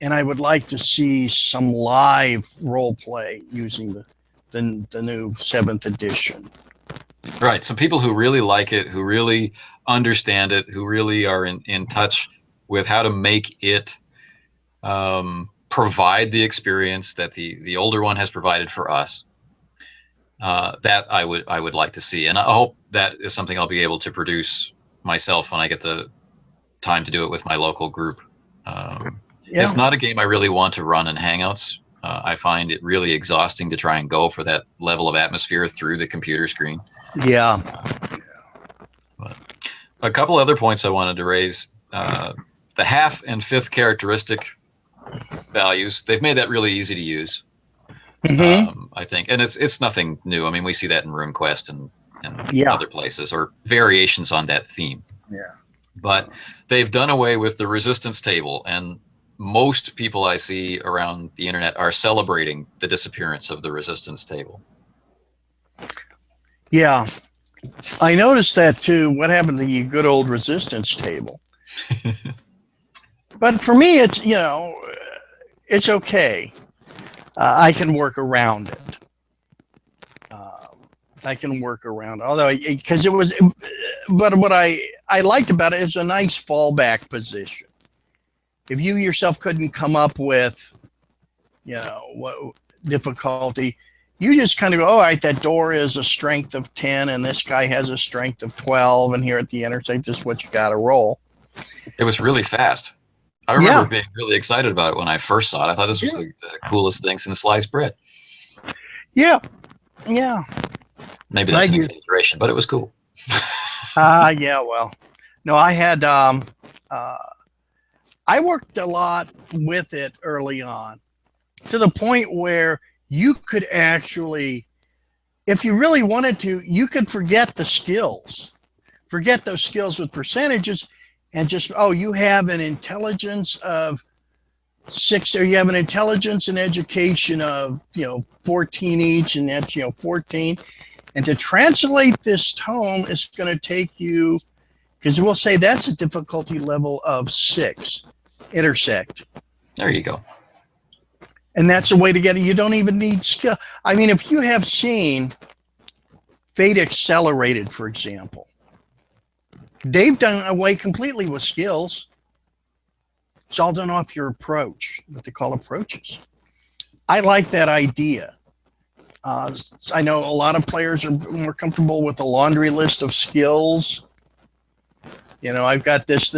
And I would like to see some live role play using the new 7th edition. Right. So people who really like it, who really understand it, who really are in touch with how to make it provide the experience that the older one has provided for us. That I would like to see, and I hope that is something I'll be able to produce myself when I get the time to do it with my local group. It's not a game I really want to run in Hangouts. I find it really exhausting to try and go for that level of atmosphere through the computer screen. Yeah. But a couple other points I wanted to raise. The half and fifth characteristic values, they've made that really easy to use. I think, and it's nothing new. I mean, we see that in RuneQuest and other places, or variations on that theme. Yeah. But they've done away with the resistance table, and most people I see around the internet are celebrating the disappearance of the resistance table. Yeah, I noticed that too. What happened to the good old resistance table? But for me, it's, you know, it's okay. I can work around it. Although, because it was, but what I liked about it is a nice fallback position. If you yourself couldn't come up with, you know, what difficulty, you just kind of go, all right, that door is a strength of 10 and this guy has a strength of 12, and here at the intersect, this is what you got to roll. It was really fast. I remember being really excited about it when I first saw it. I thought this was the coolest thing since sliced bread. Yeah. Maybe that's an exaggeration, but it was cool. Yeah, well, no, I had, I worked a lot with it early on, to the point where you could actually, if you really wanted to, you could forget the skills, forget those skills with percentages, and just, you have an intelligence of 6, or you have an intelligence and education of, 14 each, and that's, 14. And to translate this tome is going to take you, because we'll say that's a difficulty level of 6, intersect. There you go. And that's a way to get it. You don't even need skill. I mean, if you have seen Fate Accelerated, for example, they've done away completely with skills. It's all done off your approach, what they call approaches. I like that idea. I know a lot of players are more comfortable with the laundry list of skills. I've got this,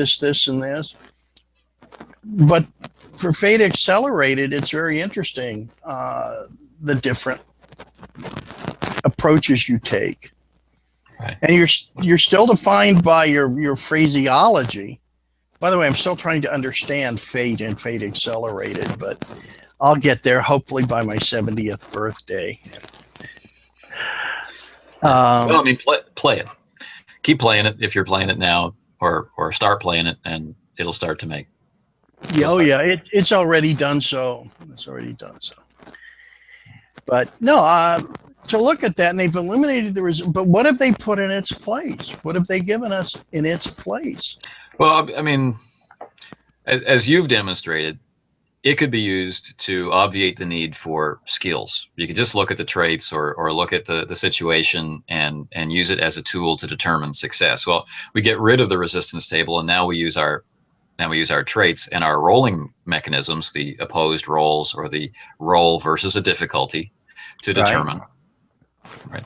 and this. But for Fate Accelerated, it's very interesting, the different approaches you take. Right. And you're still defined by your phraseology. By the way, I'm still trying to understand Fate and Fate Accelerated, but I'll get there hopefully by my 70th birthday. Well, I mean, play it. Keep playing it if you're playing it now, or start playing it, and it'll start to make. It's already done so. But no, to look at that, and they've eliminated but what have they put in its place? What have they given us in its place? Well, I mean, as you've demonstrated, it could be used to obviate the need for skills. You could just look at the traits or look at the situation and use it as a tool to determine success. Well, we get rid of the resistance table, and now we use our traits and our rolling mechanisms, the opposed rolls or the roll versus a difficulty, to determine. Right.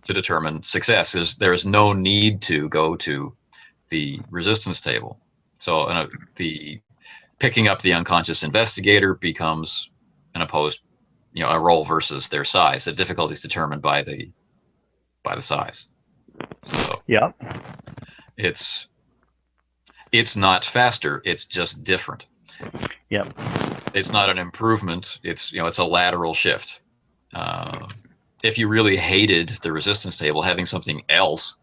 to determine success. There's no need to go to the resistance table. So the picking up the unconscious investigator becomes an opposed, a roll versus their size. The difficulty is determined by the size. So Yeah. it's not faster. It's just different. Yep. It's not an improvement. It's a lateral shift. If you really hated the resistance table, having something else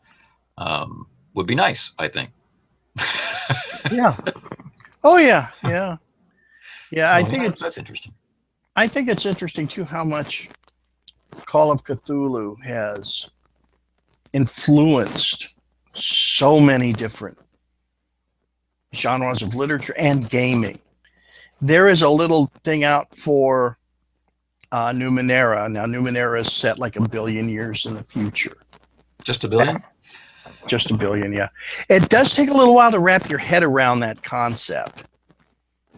would be nice, I think. Yeah. Oh yeah. Yeah. Yeah. So, I think that's interesting. I think it's interesting too how much Call of Cthulhu has influenced so many different genres of literature and gaming. There is a little thing out for Numenera. Now, Numenera is set like 1 billion years in the future. Just 1 billion? Just 1 billion, yeah. It does take a little while to wrap your head around that concept,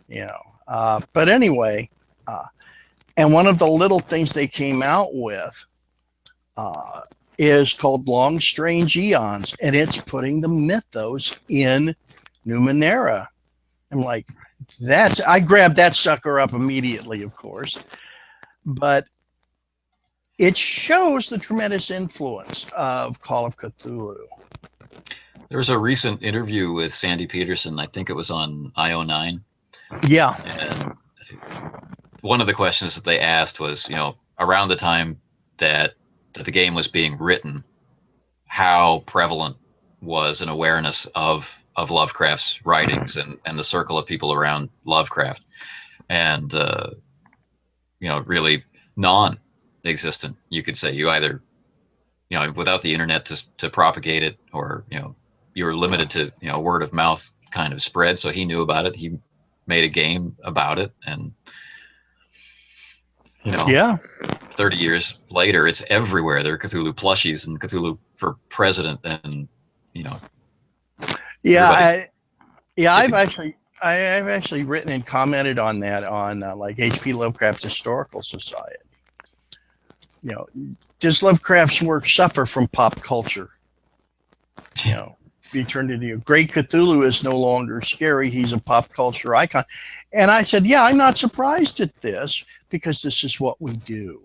But anyway, and one of the little things they came out with is called Long Strange Eons, and it's putting the mythos in Numenera. I'm like, I grabbed that sucker up immediately, of course. But it shows the tremendous influence of Call of Cthulhu. There was a recent interview with Sandy Peterson. I think it was on IO9. Yeah. And one of the questions that they asked was, around the time that the game was being written, how prevalent was an awareness of Lovecraft's writings and the circle of people around Lovecraft, and really non-existent. You could say you either, without the internet to propagate it, or you were limited to word of mouth kind of spread. So he knew about it. He made a game about it, and 30 years later, it's everywhere. There are Cthulhu plushies and Cthulhu for president, and I've actually written and commented on that on like H.P. Lovecraft's Historical Society. Does Lovecraft's work suffer from pop culture? Be turned into great Cthulhu is no longer scary. He's a pop culture icon. And I said, yeah, I'm not surprised at this, because this is what we do.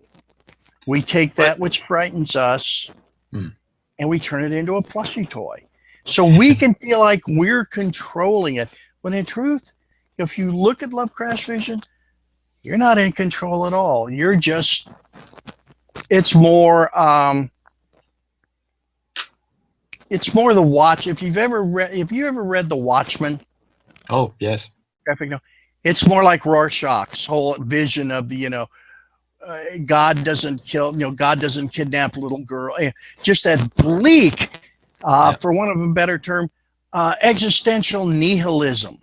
We take that which frightens us and we turn it into a plushie toy. So we can feel like we're controlling it. When in truth, if you look at Lovecraft's vision, you're not in control at all. You're just, it's more the watch. If you ever read The Watchmen? Oh, yes. Graphic novel. It's more like Rorschach's whole vision of the, God doesn't kill, God doesn't kidnap a little girl. Just that bleak, for want of a better term, existential nihilism.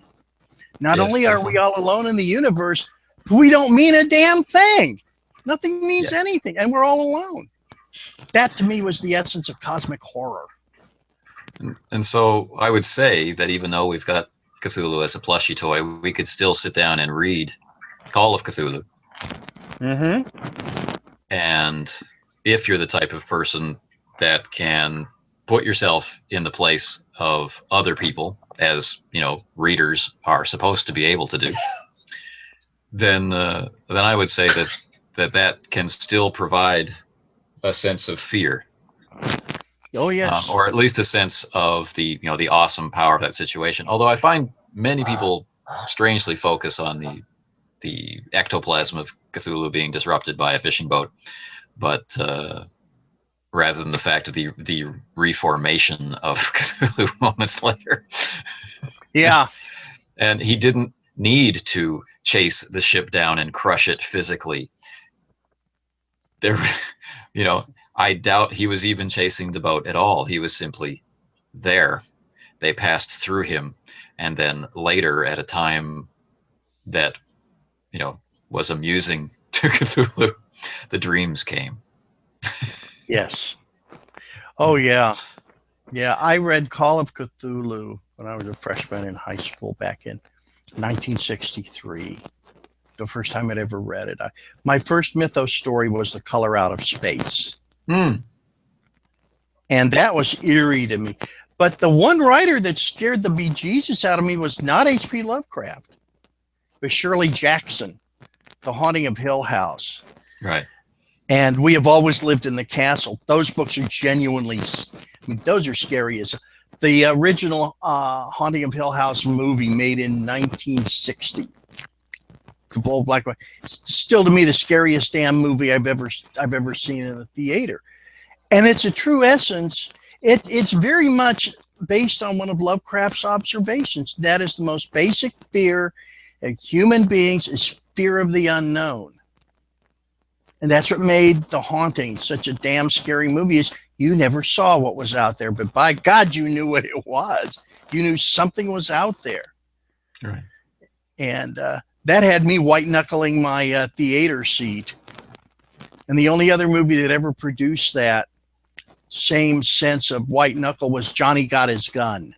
Not only are we all alone in the universe, but we don't mean a damn thing. Nothing means anything, and we're all alone. That, to me, was the essence of cosmic horror. And so I would say that even though we've got Cthulhu as a plushie toy, we could still sit down and read Call of Cthulhu. Mm-hmm. And if you're the type of person that can put yourself in the place of other people, as readers are supposed to be able to do, then I would say that can still provide a sense of fear. Oh yes, or at least a sense of the awesome power of that situation. Although I find many people strangely focus on the ectoplasm of Cthulhu being disrupted by a fishing boat, but rather than the fact of the reformation of Cthulhu moments later. Yeah, and he didn't need to chase the ship down and crush it physically. There, I doubt he was even chasing the boat at all. He was simply there. They passed through him, and then later, at a time that was amusing to Cthulhu, the dreams came. Yes. Oh yeah, yeah. I read Call of Cthulhu when I was a freshman in high school back in 1963. The first time I'd ever read it. My first mythos story was The Color Out of Space. And that was eerie to me. But the one writer that scared the bejesus out of me was not H.P. Lovecraft. It was Shirley Jackson, The Haunting of Hill House. Right. And We Have Always Lived in the Castle. Those books are genuinely, I mean, those are scary as the original Haunting of Hill House movie made in 1960. The bold black one. Still to me the scariest damn movie I've ever seen in a theater. And it's a true essence. It's very much based on one of Lovecraft's observations. That is the most basic fear of human beings is fear of the unknown. And that's what made The Haunting such a damn scary movie is you never saw what was out there, but by God, you knew what it was. You knew something was out there. Right. And that had me white-knuckling my theater seat. And the only other movie that ever produced that same sense of white knuckle was Johnny Got His Gun,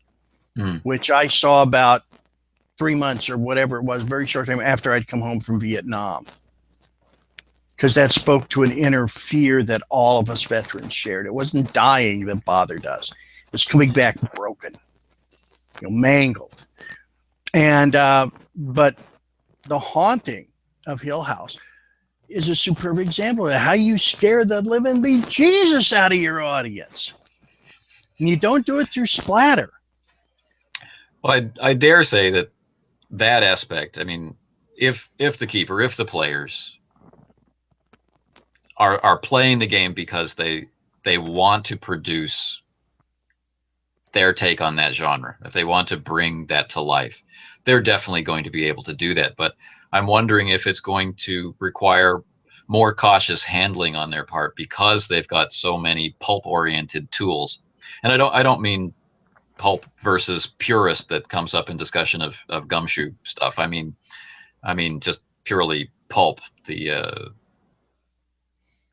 which I saw about 3 months or whatever it was, very short time after I'd come home from Vietnam. Because that spoke to an inner fear that all of us veterans shared. It wasn't dying that bothered us. It was coming back broken, mangled. And but The Haunting of Hill House is a superb example of how you scare the living bejesus out of your audience. And you don't do it through splatter. Well, I dare say that aspect, I mean, if the keeper, if the players are playing the game because they want to produce their take on that genre, if they want to bring that to life, they're definitely going to be able to do that. But I'm wondering if it's going to require more cautious handling on their part because they've got so many pulp-oriented tools. And I don't mean pulp versus purist that comes up in discussion of gumshoe stuff. I mean just purely pulp.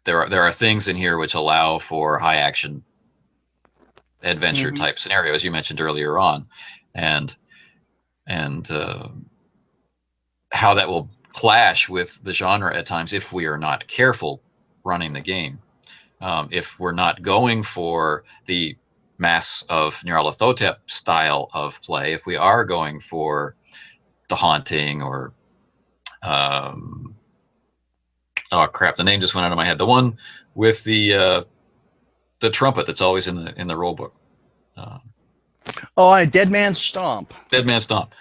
There are things in here which allow for high action adventure type scenario, as you mentioned earlier on, and how that will clash with the genre at times if we are not careful running the game. If we're not going for the Mass of Nyarlathotep style of play, if we are going for The Haunting or oh crap, the name just went out of my head. The one with the trumpet that's always in the rule book. Dead Man's Stomp. Dead Man's Stomp.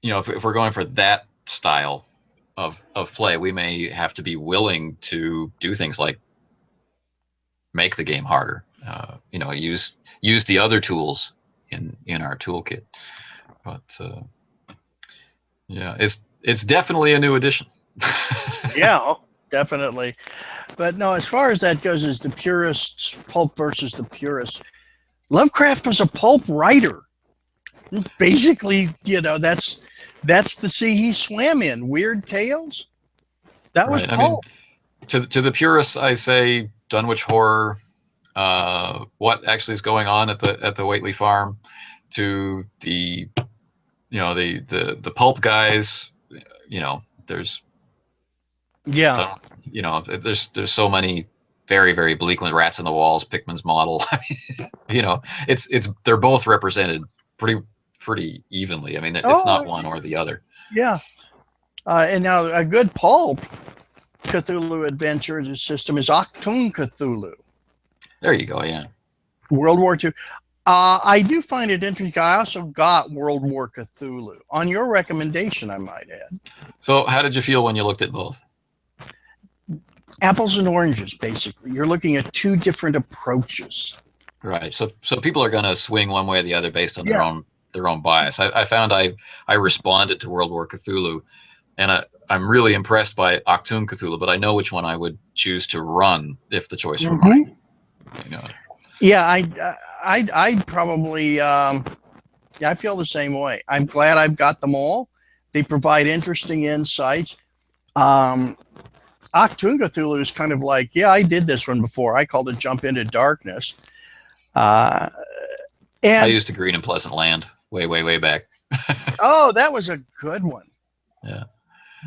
If we're going for that style of play, we may have to be willing to do things like make the game harder. Use the other tools in our toolkit. But yeah, it's definitely a new addition. Yeah, definitely. But no, as far as that goes, is the purists, pulp versus the purists. Lovecraft was a pulp writer. Basically, that's the sea he swam in. Weird tales. That was pulp. I mean, to the purists, I say Dunwich Horror. What actually is going on at the Whately farm? To the pulp guys. There's there's so many very, very bleak ones. Rats in the Walls, Pickman's Model. I mean, it's they're both represented pretty evenly. I mean, it's not one or the other. Yeah. And now a good pulp Cthulhu adventure system is Octoon Cthulhu. There you go. Yeah. World War II. I do find it interesting. I also got World War Cthulhu on your recommendation, I might add. So how did you feel when you looked at both? Apples and oranges, basically. You're looking at two different approaches. Right. So people are going to swing one way or the other based on their own bias. I found I responded to World War Cthulhu, and I'm really impressed by Octoon Cthulhu, but I know which one I would choose to run if the choice were mine. Yeah, I'd probably I feel the same way. I'm glad I've got them all. They provide interesting insights. Octoon Cthulhu is kind of like, I did this one before. I called it Jump Into Darkness. And I used to Green and Pleasant Land way back. Oh, that was a good one. Yeah.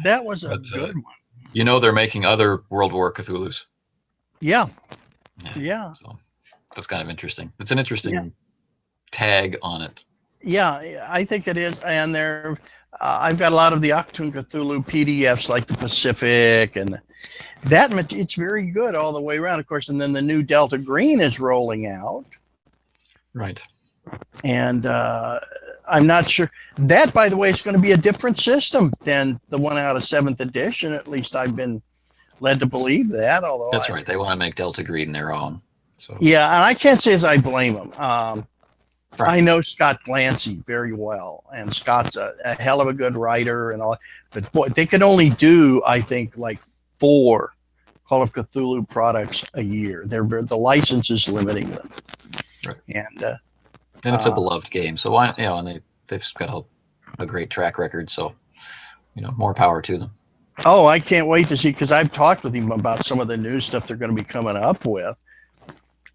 That was a good one. They're making other World War Cthulhus. Yeah. Yeah. So that's kind of interesting. It's an Yeah. interesting tag on it. Yeah, I think it is. And I've got a lot of the Octoon Cthulhu PDFs, like the Pacific, and it's very good all the way around, of course. And then the new Delta Green is rolling out. Right. And I'm not sure. That, by the way, is going to be a different system than the one out of 7th edition. At least I've been led to believe that. Although That's right. They want to make Delta Green their own. So yeah, and I can't say as I blame them. right. I know Scott Glancy very well, and Scott's a hell of a good writer and all. But boy, they can only do, I think, like 4 Call of Cthulhu products a year. The license is limiting them. Right. And it's a beloved game, so why, and they've got a great track record, so more power to them. Oh, I can't wait to see, because I've talked with him about some of the new stuff they're going to be coming up with.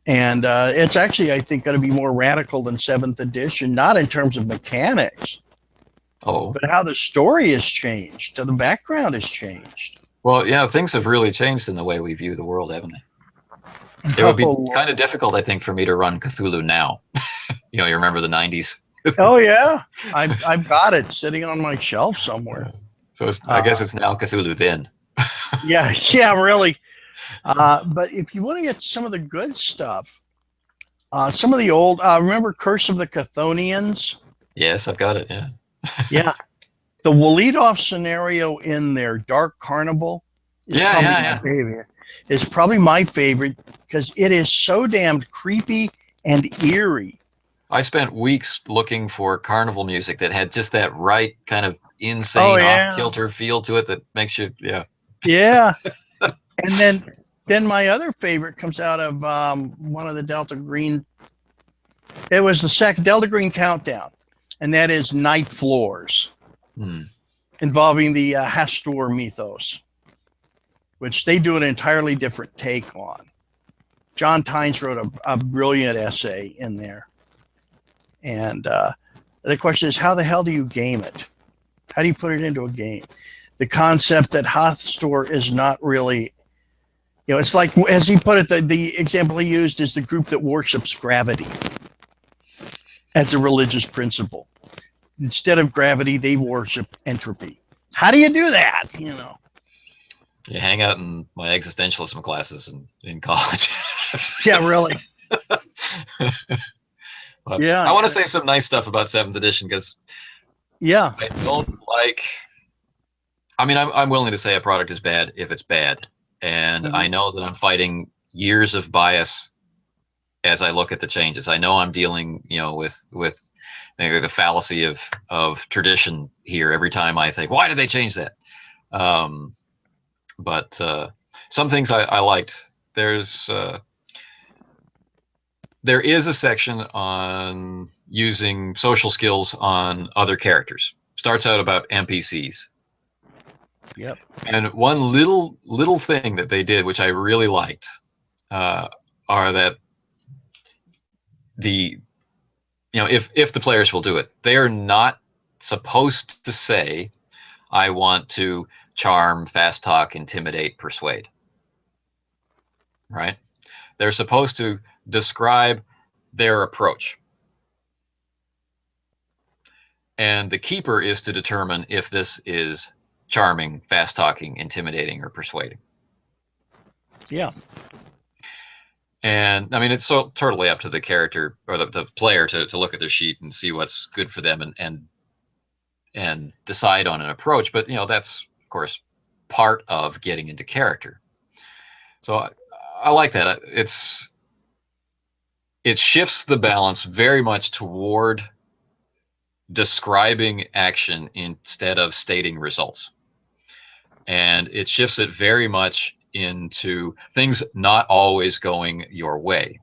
And it's actually, I think, going to be more radical than 7th edition, not in terms of mechanics, but how the story has changed, the background has changed. Well, yeah, things have really changed in the way we view the world, haven't they? It would be kind of difficult, I think, for me to run Cthulhu now. You remember the 90s. Oh, yeah. I've got it sitting on my shelf somewhere. So I guess it's now Cthulhu then. Yeah, really. But if you want to get some of the good stuff, some of the old, remember Curse of the Chthonians? Yes, I've got it, yeah. Yeah. The Waleed scenario in there, Dark Carnival, is my favorite. It's probably my favorite because it is so damned creepy and eerie. I spent weeks looking for carnival music that had just that right kind of insane, off-kilter feel to it that makes you, Yeah. And then my other favorite comes out of one of the Delta Green. It was the second Delta Green Countdown, and that is Night Floors, involving the Hastur mythos, which they do an entirely different take on. John Tynes wrote a brilliant essay in there. And the question is, how the hell do you game it? How do you put it into a game? The concept that Hastur is not really, it's like, as he put it, the example he used is the group that worships gravity as a religious principle. Instead of gravity, they worship entropy. How do you do that? You hang out in my existentialism classes in college. Yeah, really. I want to say some nice stuff about 7th edition because I don't like. I mean, I'm willing to say a product is bad if it's bad, and I know that I'm fighting years of bias as I look at the changes. I know I'm dealing, with the fallacy of tradition here every time I think, why did they change that? But some things I liked. There is a section on using social skills on other characters. Starts out about NPCs. Yep. And one little thing that they did, which I really liked, are that if the players will do it, they are not supposed to say, I want to charm, fast talk, intimidate, persuade. Right? They're supposed to describe their approach. And the keeper is to determine if this is charming, fast talking, intimidating, or persuading. Yeah. And I mean, it's so totally up to the character or the player to look at their sheet and see what's good for them and decide on an approach. But that's of course part of getting into character. So I like that. It shifts the balance very much toward describing action instead of stating results. And it shifts it very much into things not always going your way.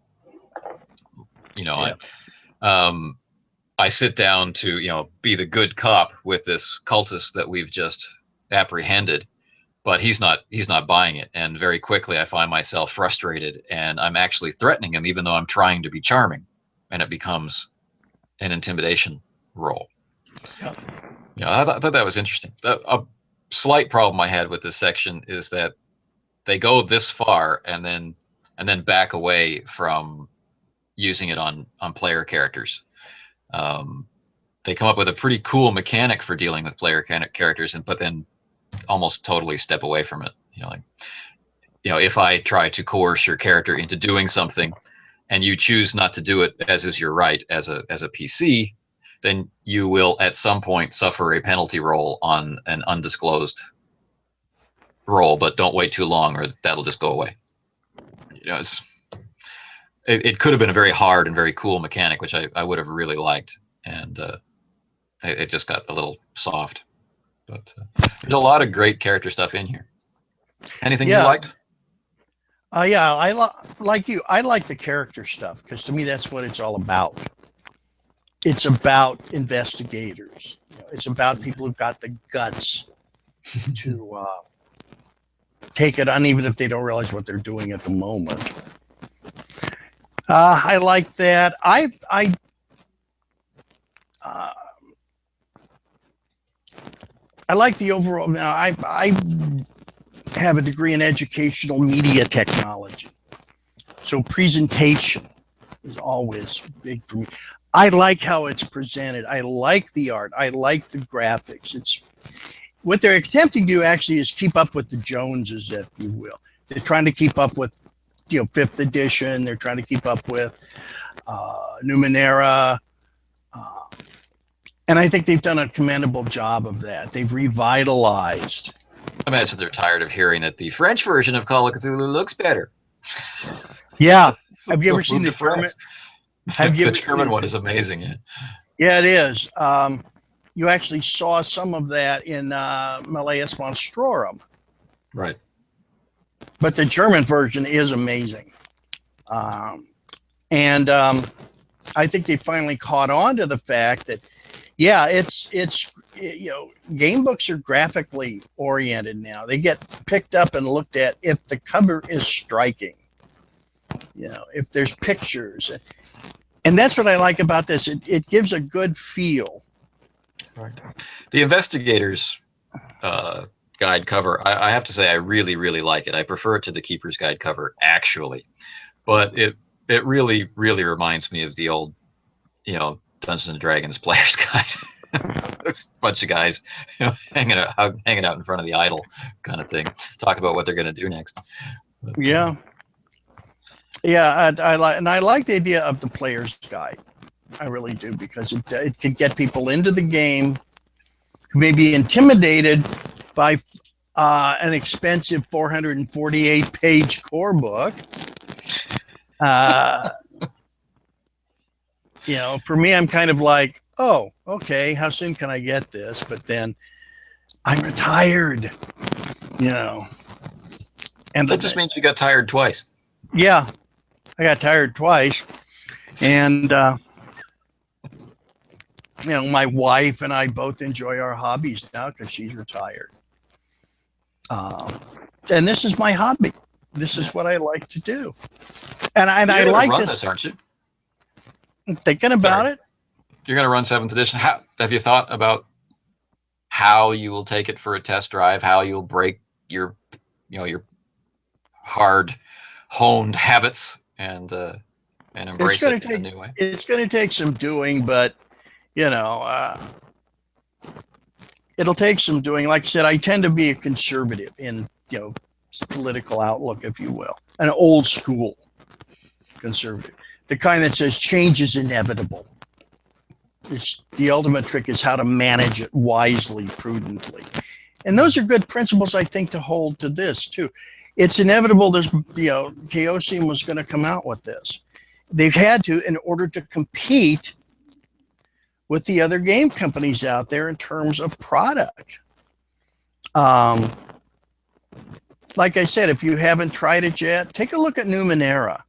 I sit down to, be the good cop with this cultist that we've just apprehended, but he's not buying it. And very quickly I find myself frustrated and I'm actually threatening him, even though I'm trying to be charming, and it becomes an intimidation role. I thought that was interesting. A slight problem I had with this section is that they go this far and then and then back away from using it on player characters. They come up with a pretty cool mechanic for dealing with player characters, but then almost totally step away from it. If I try to coerce your character into doing something, and you choose not to do it, as is your right as a PC, then you will at some point suffer a penalty roll on an undisclosed roll, but don't wait too long, or that'll just go away. It could have been a very hard and very cool mechanic, which I would have really liked, and it just got a little soft. But there's a lot of great character stuff in here. Anything you liked? Yeah, like you. I like the character stuff because to me that's what it's all about. It's about investigators. It's about people who've got the guts to take it on, even if they don't realize what they're doing at the moment. I like that. I like the overall. Now, I have a degree in educational media technology, so presentation is always big for me. I like how it's presented. I like the art. I like the graphics. It's what they're attempting to do actually is keep up with the Joneses, if you will. They're trying to keep up with, 5th edition. They're trying to keep up with Numenera. And I think they've done a commendable job of that. They've revitalized. I imagine they're tired of hearing that the French version of Call of Cthulhu looks better. Yeah. Have you ever seen the German? The German one is amazing. Yeah, it is. You actually saw some of that in Malleus Monstrorum. Right. But the German version is amazing. I think they finally caught on to the fact that, it's game books are graphically oriented now. They get picked up and looked at if the cover is striking, if there's pictures. And that's what I like about this. It gives a good feel. Right. The Investigator's Guide cover, I have to say I really, really like it. I prefer it to the Keeper's Guide cover, actually. But it really, really reminds me of the old, Dungeons and Dragons Player's Guide. It's a bunch of guys hanging out in front of the idol kind of thing. Talk about what they're going to do next. But, yeah. Yeah, I like the idea of the Player's Guide. I really do, because it can get people into the game who may be intimidated by an expensive 448-page core book. For me, I'm kind of like, oh, okay, how soon can I get this? But then I'm retired, And that just means you got tired twice. Yeah, I got tired twice. And, my wife and I both enjoy our hobbies now because she's retired. And this is my hobby. This is what I like to do. And I like this, aren't you? I'm thinking about it. You're going to run 7th edition. Have you thought about how you will take it for a test drive? How you'll break your hard honed habits and embrace it in a new way? It's going to take some doing, but it'll take some doing. Like I said, I tend to be a conservative in political outlook, if you will, an old school conservative, the kind that says change is inevitable. The ultimate trick is how to manage it wisely, prudently. And those are good principles, I think, to hold to this too. It's inevitable. Chaosium was going to come out with this. They've had to, in order to compete with the other game companies out there in terms of product. Like I said, if you haven't tried it yet, take a look at Numenera.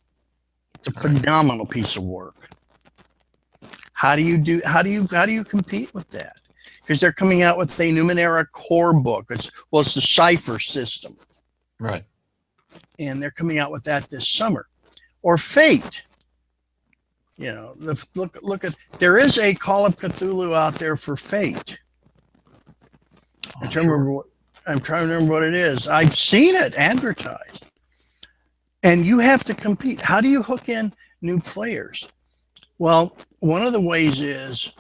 It's a phenomenal piece of work. How do you compete with that? Because they're coming out with a Numenera core book. It's the Cipher system. Right. And they're coming out with that this summer. Or Fate. Look at, there is a Call of Cthulhu out there for Fate. I'm trying to remember what it is. I've seen it advertised. And you have to compete. How do you hook in new players? Well, one of the ways is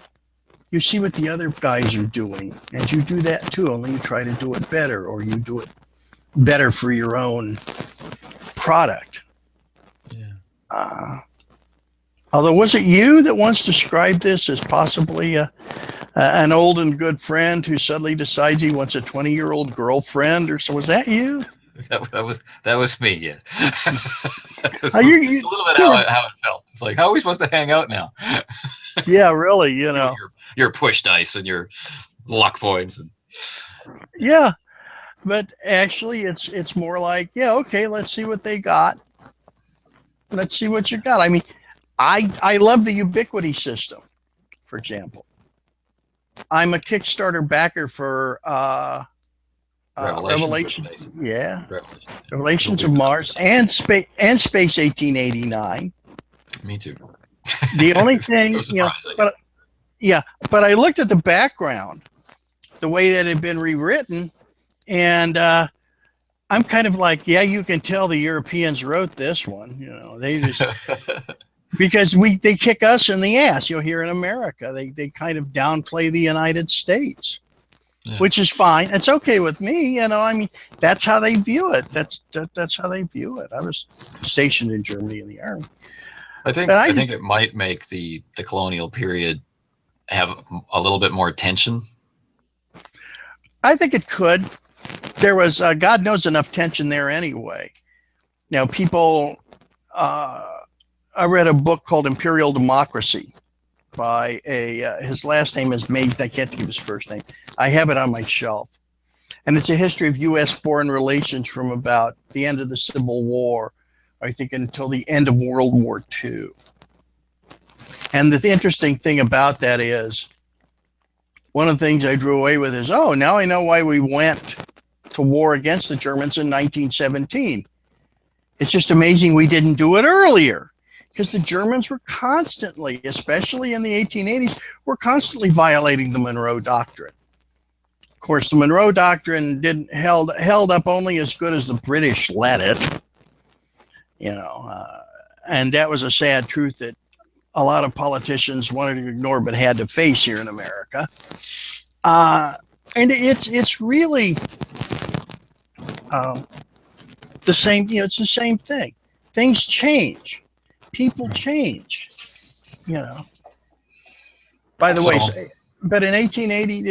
you see what the other guys are doing, and you do that too, only you try to do it better, or you do it better for your own product. Yeah. Although, was it you that once described this as possibly an old and good friend who suddenly decides he wants a 20-year-old girlfriend, or so? Was that you? That was me. Yes. It's Oh, a little bit how it felt. It's like, how are we supposed to hang out now? yeah, really, you know. Your push dice and your luck points. And... Yeah, but actually, it's more like, yeah, okay, let's see what they got. Let's see what you got. I mean, I love the ubiquity system, for example. I'm a Kickstarter backer for Revelation. Yeah. Revelations of Mars and Space 1889. Me too. The only thing, but I looked at the background, the way that it had been rewritten, and I'm kind of like, yeah, you can tell the Europeans wrote this one. You know, they just because they kick us in the ass. You'll hear in America, they kind of downplay the United States. Yeah. Which is fine. It's okay with me, you know. I mean, that's how they view it. That's how they view it. I was stationed in Germany in the army. I think it might make the colonial period have a little bit more tension. I think it could. There was God knows enough tension there anyway. Now, people. I read a book called Imperial Democracy by his last name is Mays. I can't think of his first name. I have it on my shelf. And it's a history of U.S. foreign relations from about the end of the Civil War, I think, until the end of World War II. And the interesting thing about that is, one of the things I drew away with is, oh, now I know why we went to war against the Germans in 1917. It's just amazing we didn't do it earlier. Because the Germans were constantly, especially in the 1880s, were constantly violating the Monroe Doctrine. Of course, the Monroe Doctrine held up only as good as the British let it, you know, and that was a sad truth that a lot of politicians wanted to ignore but had to face here in America. And it's really the same. You know, it's the same thing. Things change. People change, you know. By the way, but in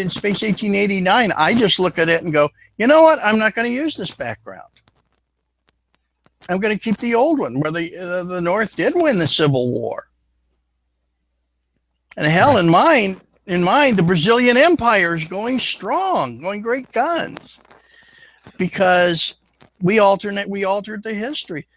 Space 1889, I just look at it and go, you know what? I'm not going to use this background. I'm going to keep the old one where the North did win the Civil War. And hell, in mine, the Brazilian Empire is going strong, going great guns, because we altered the history.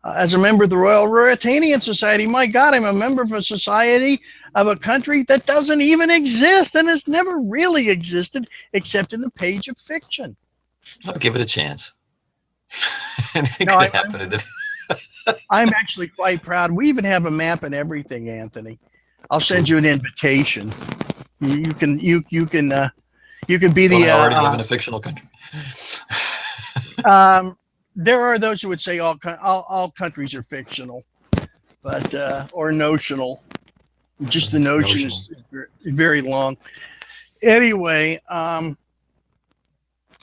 As a member of the Royal Ruritanian Society, my God, I'm a member of a society of a country that doesn't even exist and has never really existed except in the page of fiction. I'll give it a chance. Anything could happen. I'm actually quite proud. We even have a map and everything, Anthony. I'll send you an invitation. You can be the. I already live in a fictional country. There are those who would say all countries are fictional, but or notional. Just the notion is very long. Anyway,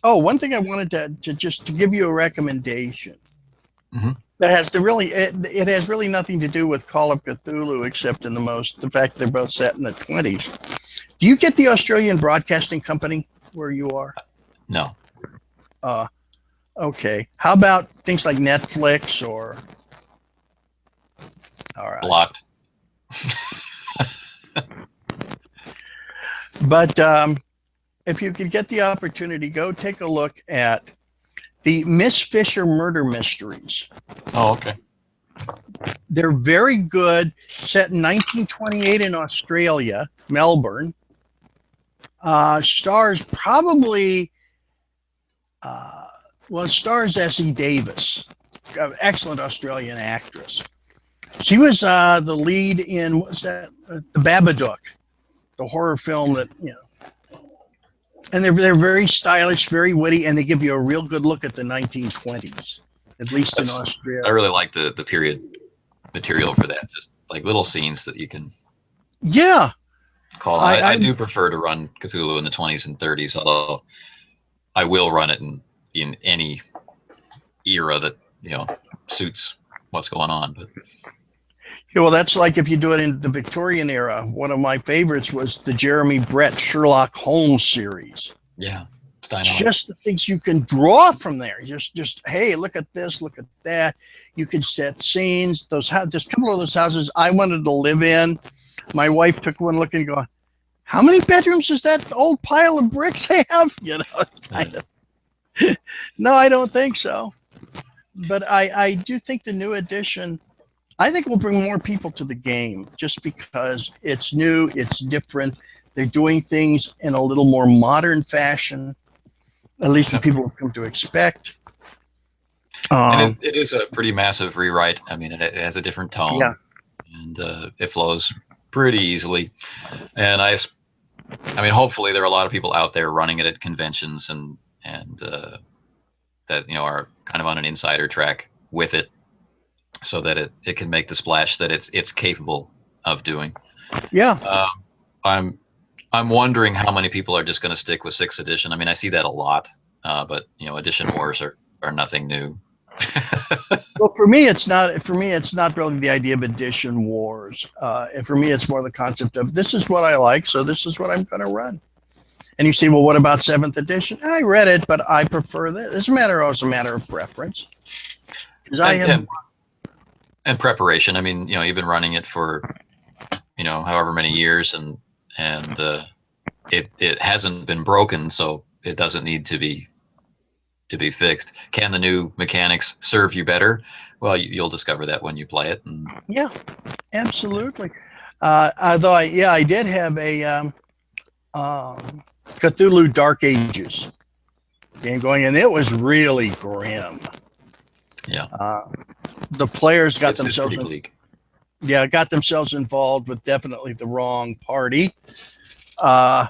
one thing I wanted to give you a recommendation. Mm-hmm. That has it has really nothing to do with Call of Cthulhu, except in the fact they're both set in the 20s. Do you get the Australian Broadcasting Company where you are? No. Okay. How about things like Netflix or? All right. Blocked. But if you could get the opportunity, go take a look at the Miss Fisher murder mysteries. Oh, okay. They're very good. Set in 1928 in Australia, Melbourne. Stars probably. Stars Essie Davis, an excellent Australian actress. She was the lead in The Babadook, the horror film that, you know. And they're very stylish, very witty, and they give you a real good look at the 1920s. at least in That's, Austria. I really like the period material for that. Just like little scenes that you can Yeah, call on. I do prefer to run Cthulhu in the 20s and 30s, although I will run it in any era that suits what's going on. But yeah, well, that's like if you do it in the Victorian era. One of my favorites was the Jeremy Brett Sherlock Holmes series. yeah, Just the things you can draw from there. Just hey, look at this, look at that. You can set scenes. Just a couple of those houses I wanted to live in. My wife took one look and going, how many bedrooms does that old pile of bricks have? Kind of. No, I don't think so. But I do think the new edition, I think will bring more people to the game just because it's new, it's different. They're doing things in a little more modern fashion, at least what people have come to expect. And it is a pretty massive rewrite. I mean, it has a different tone, and it flows pretty easily. And I mean, hopefully there are a lot of people out there running it at conventions and that are kind of on an insider track with it, so that it can make the splash that it's capable of doing. Yeah. I'm wondering how many people are just going to stick with 6th edition. I mean, I see that a lot, but edition wars are nothing new. Well, for me, it's not really the idea of edition wars. For me, it's more the concept of this is what I like, so this is what I'm going to run. And you say, well, what about 7th edition? I read it, but I prefer this. It's a matter of preference. And preparation. I mean, you've been running it for however many years, and it hasn't been broken, so it doesn't need to be fixed. Can the new mechanics serve you better? Well, you'll discover that when you play it. Yeah, absolutely. Although I did have a Cthulhu Dark Ages game going, and it was really grim. Yeah. The players got themselves involved with definitely the wrong party. A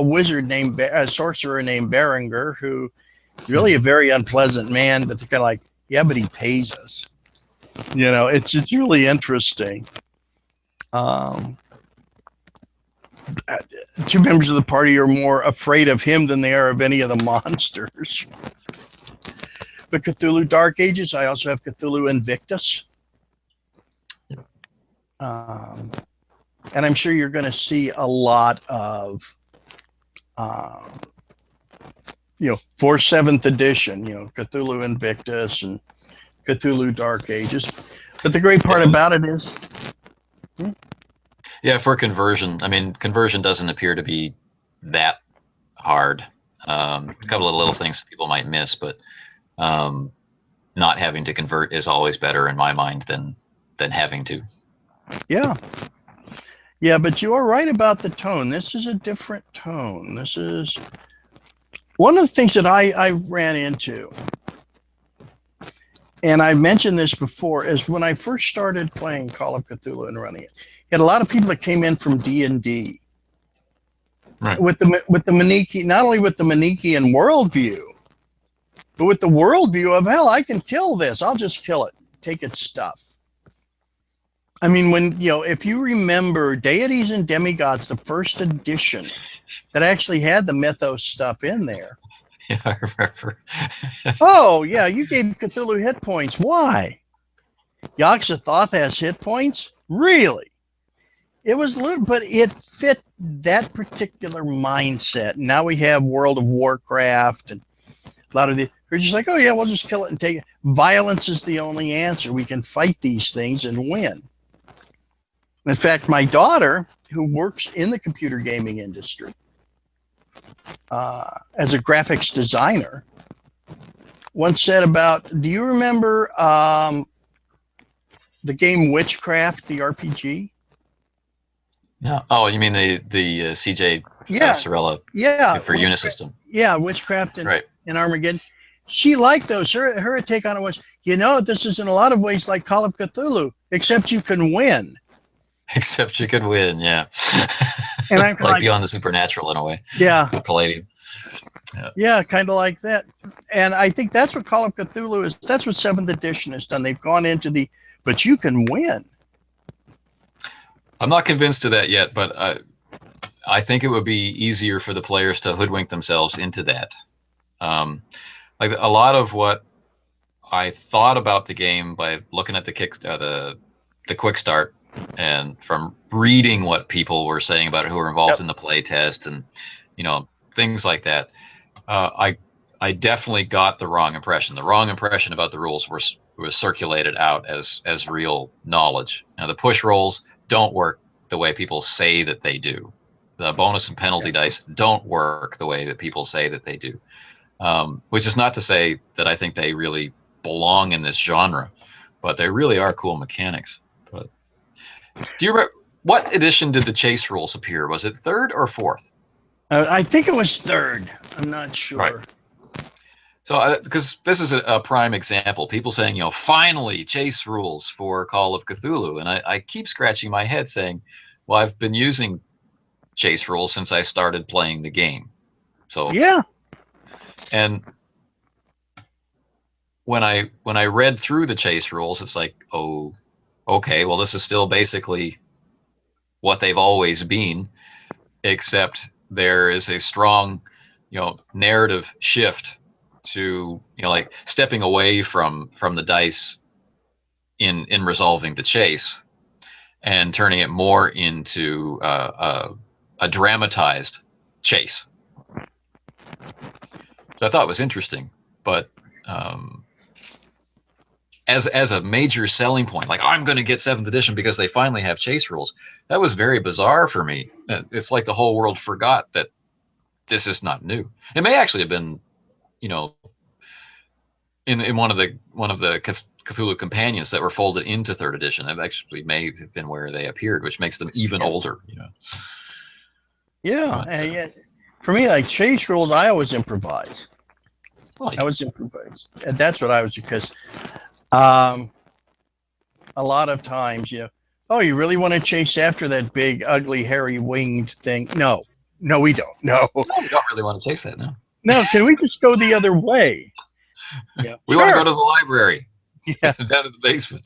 wizard a sorcerer named Berenger, who really a very unpleasant man, but they're kind of like, yeah, but he pays us. It's really interesting. Two members of the party are more afraid of him than they are of any of the monsters. But Cthulhu Dark Ages, I also have Cthulhu Invictus. And I'm sure you're going to see a lot of, for 7th edition, Cthulhu Invictus and Cthulhu Dark Ages. But the great part about it is... Yeah, for conversion. I mean, conversion doesn't appear to be that hard. A couple of little things people might miss, but not having to convert is always better in my mind than having to. Yeah. Yeah, but you are right about the tone. This is a different tone. This is one of the things that I ran into, and I mentioned this before, is when I first started playing Call of Cthulhu and running it, you had a lot of people that came in from D&D. Right. With the Manichaean, not only with the Manichaean worldview, but with the worldview of, hell, I can kill this. I'll just kill it. Take its stuff. I mean, if you remember Deities and Demigods, the first edition that actually had the mythos stuff in there. Yeah, I remember. Oh, yeah, you gave Cthulhu hit points. Why? Yog-Sothoth has hit points? Really? It was little, but it fit that particular mindset. Now we have World of Warcraft and a lot of the. We're just like, oh yeah, we'll just kill it and take it. Violence is the only answer. We can fight these things and win. In fact, my daughter, who works in the computer gaming industry as a graphics designer, once said about, do you remember the game Witchcraft, the RPG? Yeah. Oh, you mean the CJ Sorella for Unisystem? Yeah, Witchcraft and Armageddon. She liked those. Her take on it was, this is in a lot of ways like Call of Cthulhu, except you can win. Except you could win, yeah. And I'm like Beyond the Supernatural in a way. Yeah. Palladium. Yeah, kind of like that. and I think that's what Call of Cthulhu is. That's what 7th edition has done. They've gone into but you can win. I'm not convinced of that yet, but I think it would be easier for the players to hoodwink themselves into that. Like a lot of what I thought about the game by looking at the quick start and from reading what people were saying about it who were involved in the play test and things like that, I definitely got the wrong impression. The wrong impression about the rules was circulated out as real knowledge. Now the push rolls don't work the way people say that they do. The bonus and penalty dice don't work the way that people say that they do. Which is not to say that I think they really belong in this genre, but they really are cool mechanics. But do you remember what edition did the chase rules appear? Was it 3rd or 4th? I think it was 3rd. I'm not sure. Right. So, because this is a prime example, people saying, finally chase rules for Call of Cthulhu, and I keep scratching my head saying, well, I've been using chase rules since I started playing the game. So yeah. And when I read through the chase rules, it's like, oh, okay, well, this is still basically what they've always been, except there is a strong, narrative shift to, like stepping away from the dice in resolving the chase and turning it more into a dramatized chase. So I thought it was interesting, but as a major selling point, like I'm going to get 7th edition because they finally have chase rules, that was very bizarre for me. It's like the whole world forgot that this is not new. It may actually have been, in one of the Cthulhu companions that were folded into 3rd edition. It actually may have been where they appeared, which makes them even older. Yeah, and for me, like chase rules, I always improvise. I was improvise, and that's what I was, because a lot of times, oh, you really want to chase after that big, ugly, hairy winged thing? No, we don't. No, we don't really want to chase that. No, can we just go the other way? Yeah, we want to go to the library. Yeah, down in the basement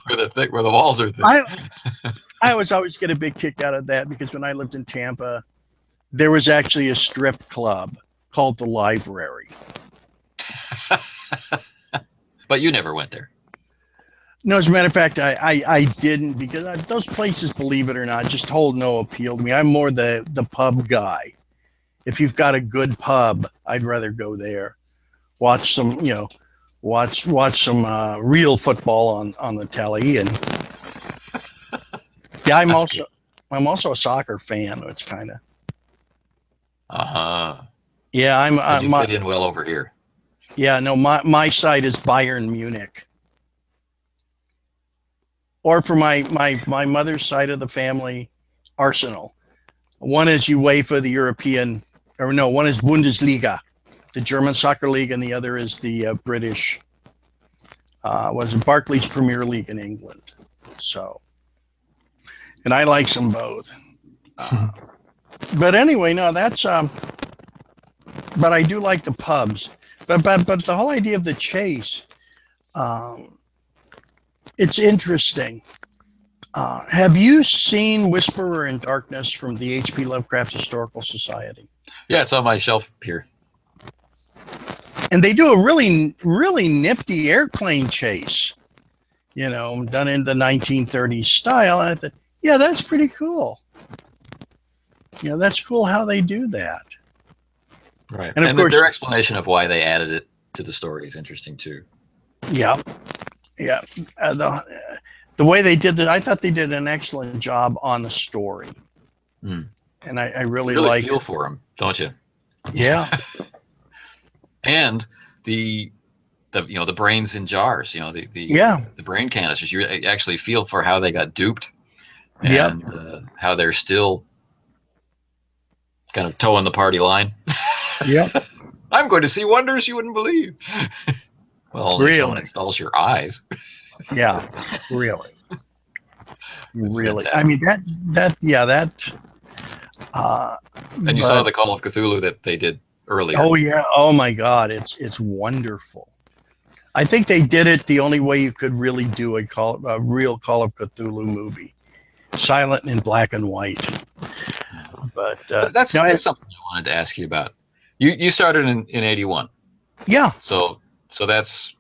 where the walls are thick. I was always get a big kick out of that, because when I lived in Tampa, there was actually a strip club called the Library. But you never went there. No, as a matter of fact, I didn't, because those places, believe it or not, just hold no appeal to me. I'm more the pub guy. If you've got a good pub, I'd rather go there. Watch some, watch some real football on the telly, and yeah, I'm also a soccer fan. It's kind of yeah. You fit in well over here. Yeah, no, my side is Bayern Munich, or for my mother's side of the family, Arsenal. One is UEFA, the European, or no, one is Bundesliga, the German soccer league, and the other is the British, was it Barclays Premier League in England. So, and I like them both. But anyway, no, that's but I do like the pubs. But the whole idea of the chase, it's interesting. Have you seen Whisperer in Darkness from the H.P. Lovecraft Historical Society? Yeah, it's on my shelf here. And they do a really, really nifty airplane chase, done in the 1930s style. And I thought, yeah, that's pretty cool. That's cool how they do that. Right. And of course, their explanation of why they added it to the story is interesting too. Yeah. Yeah. The way they did that, I thought they did an excellent job on the story. And I really like feel for them, don't you? Yeah. And the brains in jars, the brain canisters, you actually feel for how they got duped, and how they're still kind of towing the party line. Yeah. I'm going to see wonders you wouldn't believe. Well, only if someone installs your eyes. Yeah, really. Really. Fantastic. I mean, that. And you saw the Call of Cthulhu that they did earlier. Oh yeah. Oh my God. It's wonderful. I think they did it the only way you could really do a real Call of Cthulhu movie, silent and in black and white. But That's no, something I wanted to ask you about. You started in 81. yeah, So that's,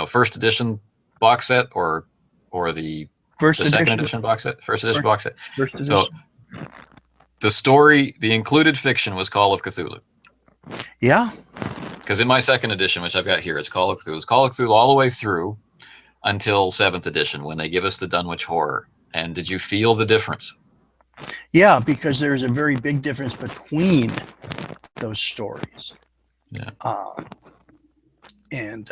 first edition box set or the first second edition, edition box set, first edition first, box set. first So edition. the story, the included fiction was Call of Cthulhu. Yeah. Because in my second edition, which I've got here, it's Call of Cthulhu. It's Call of Cthulhu all the way through until 7th edition when they give us the Dunwich Horror. And did you feel the difference? Yeah, because there's a very big difference between those stories. Yeah. And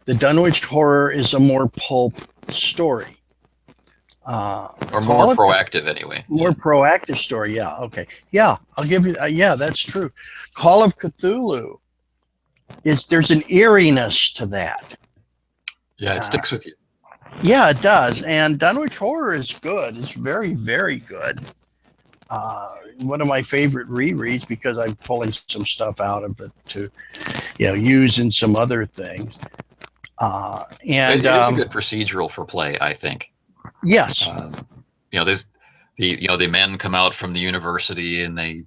the Dunwich Horror is a more pulp story. Or more proactive, anyway. More proactive story, yeah. Okay. Yeah, I'll give you, yeah, that's true. Call of Cthulhu, there's an eeriness to that. Yeah, it sticks with you. Yeah, it does. And Dunwich Horror is good. It's very, very good. One of my favorite rereads because I'm pulling some stuff out of it to, use in some other things. And it is a good procedural for play, I think. Yes. There's the men come out from the university and they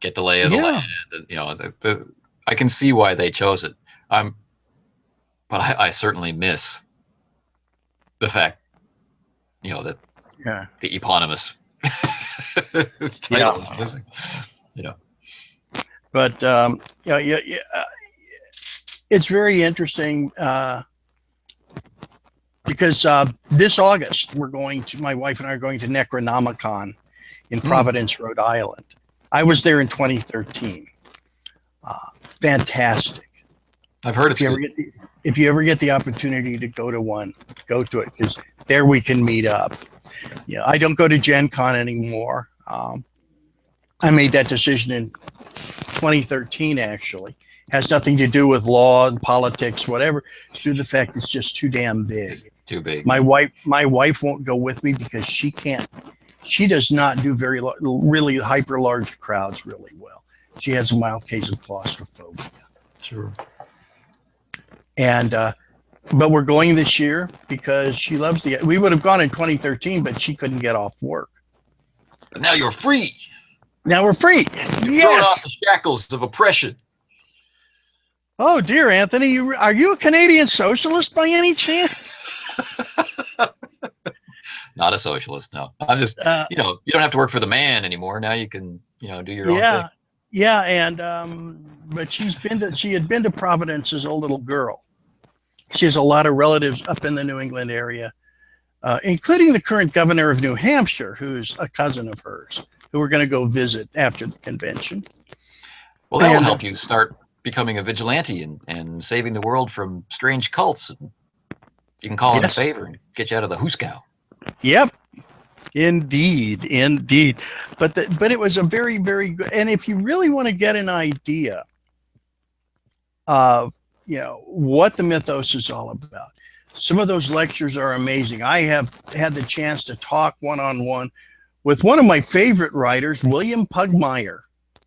get the lay of the land. And, I can see why they chose it. But I certainly miss the fact, that the eponymous title is missing. But it's very interesting because this August my wife and I are going to Necronomicon in Providence, Rhode Island. I was there in 2013. Fantastic. I've heard it's good. If you ever get the opportunity to go to one, go to it because there we can meet up. Yeah, I don't go to Gen Con anymore. I made that decision in 2013, actually. Has nothing to do with law and politics, whatever. It's due to the fact it's just too damn big. It's too big. My wife won't go with me because she can't. She does not do really hyper large crowds really well. She has a mild case of claustrophobia. Sure. And but we're going this year because she loves we would have gone in 2013, but she couldn't get off work. But now you're free. Now we're free. You've thrown off the shackles of oppression. Oh dear, Anthony, are you a Canadian socialist by any chance? Not a socialist, no. I'm just, you don't have to work for the man anymore. Now you can, do your own thing. Yeah, and but she had been to Providence as a little girl. She has a lot of relatives up in the New England area, including the current governor of New Hampshire, who's a cousin of hers, who we're going to go visit after the convention. Well, that will help you start becoming a vigilante and saving the world from strange cults. You can call in a favor and get you out of the hooskow. Yep. Indeed. But it was a very, very good. And if you really want to get an idea of, what the mythos is all about, some of those lectures are amazing. I have had the chance to talk one-on-one with one of my favorite writers, William Pugmire.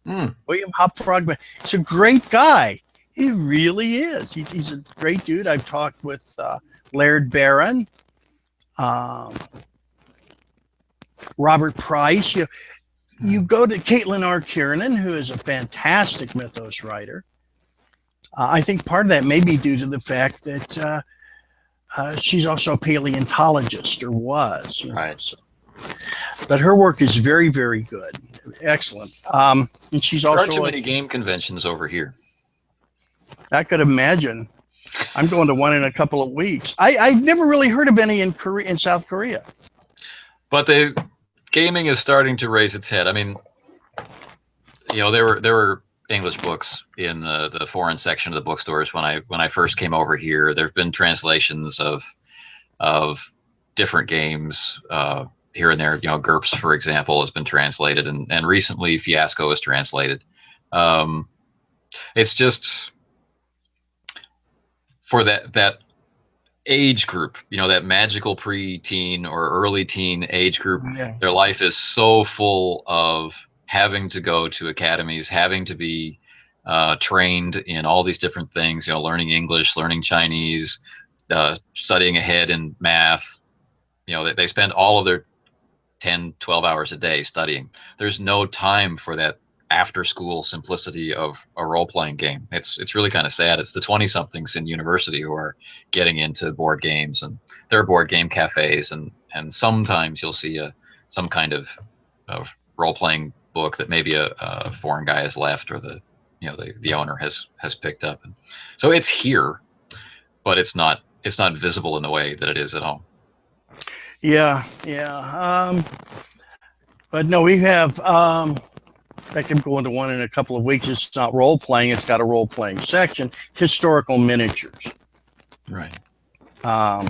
William Hopfrog. He's a great guy. He really is. He's a great dude. I've talked with Laird Barron, Robert Price. You go to Caitlin R. Kiernan, who is a fantastic mythos writer. I think part of that may be due to the fact that she's also a paleontologist, or was. Right. So. But her work is very, very good. Excellent. And she's also. There aren't too many game conventions over here. I could imagine. I'm going to one in a couple of weeks. I've never really heard of any in South Korea. But the gaming is starting to raise its head. I mean, there were English books in the foreign section of the bookstores when I first came over here. There have been translations of different games here and there. GURPS, for example, has been translated, and recently Fiasco is translated. It's just for that age group, that magical pre-teen or early teen age group. Yeah. Their life is so full of having to go to academies, having to be trained in all these different things, learning English, learning Chinese, studying ahead in math. They spend all of their 10, 12 hours a day studying. There's no time for that after school simplicity of a role-playing game. It's really kind of sad. It's the 20-somethings in university who are getting into board games, and there are board game cafes, and sometimes you'll see some kind of role-playing book that maybe a foreign guy has left, or the owner has picked up. And so it's here, but it's not visible in the way that it is at home. Yeah. But no, we have, in fact, I'm going to one in a couple of weeks. It's not role playing. It's got a role playing section, historical miniatures. Right. Oh,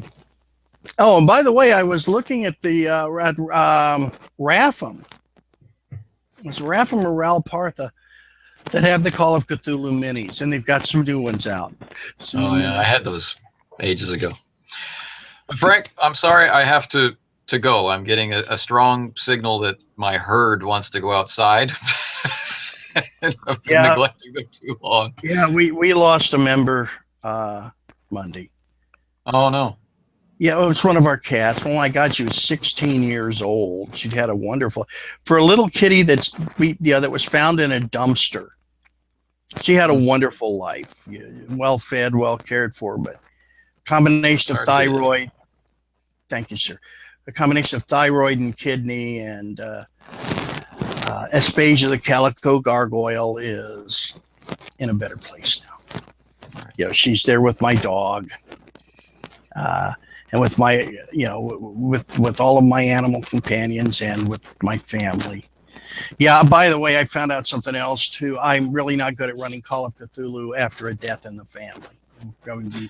and by the way, I was looking at the Rapham. It's Rapham or Ralpartha that have the Call of Cthulhu minis, and they've got some new ones out. Yeah, I had those ages ago. Frank, I'm sorry, I have to go. I'm getting a strong signal that my herd wants to go outside. I've been neglecting them too long. Yeah, we lost a member Monday. Oh, no. Yeah, it was one of our cats. Oh my God, she was 16 years old. She'd had a wonderful, for a little kitty that was found in a dumpster. She had a wonderful life, well fed, well cared for, but combination of thyroid. Thank you, sir. A combination of thyroid and kidney and Aspasia, the calico gargoyle, is in a better place now. She's there with my dog. And with my, with all of my animal companions and with my family. Yeah, by the way, I found out something else too. I'm really not good at running Call of Cthulhu after a death in the family. It's going to be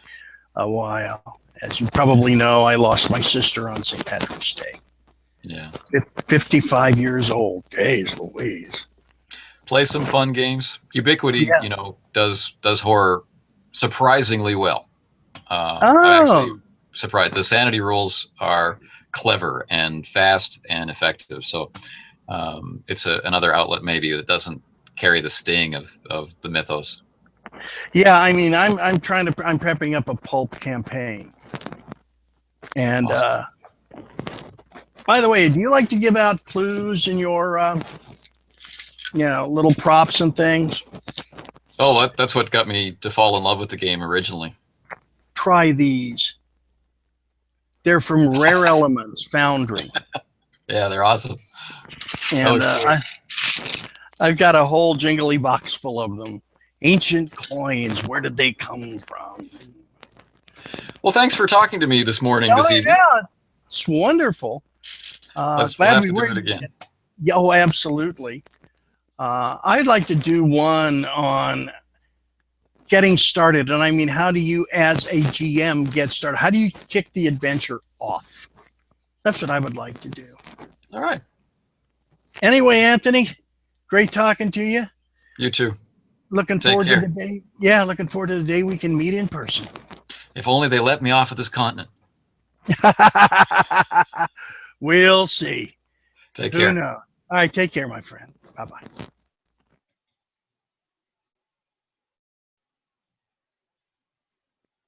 a while. As you probably know, I lost my sister on St. Patrick's Day. Yeah. 55 years old. Jeez Louise. Play some fun games. Ubiquity, does horror surprisingly well. I'm actually surprised. The sanity rules are clever and fast and effective. So it's another outlet maybe that doesn't carry the sting of the mythos. Yeah, I mean, I'm prepping up a pulp campaign. And awesome. By the way, do you like to give out clues in your little props and things? Oh, that's what got me to fall in love with the game originally. Try these. They're from Rare Elements Foundry. Yeah, they're awesome. And cool. I've got a whole jingly box full of them. Ancient coins. Where did they come from? Well, thanks for talking to me this evening. Yeah, it's wonderful. We'll have to do it again. Yeah, oh, absolutely. I'd like to do one on getting started. And I mean, how do you, as a GM, get started? How do you kick the adventure off? That's what I would like to do. All right. Anyway, Anthony, great talking to you. You too. Looking forward to the day. Yeah, looking forward to the day we can meet in person. If only they let me off of this continent. We'll see. Take care. Who knows? All right, take care, my friend. Bye-bye.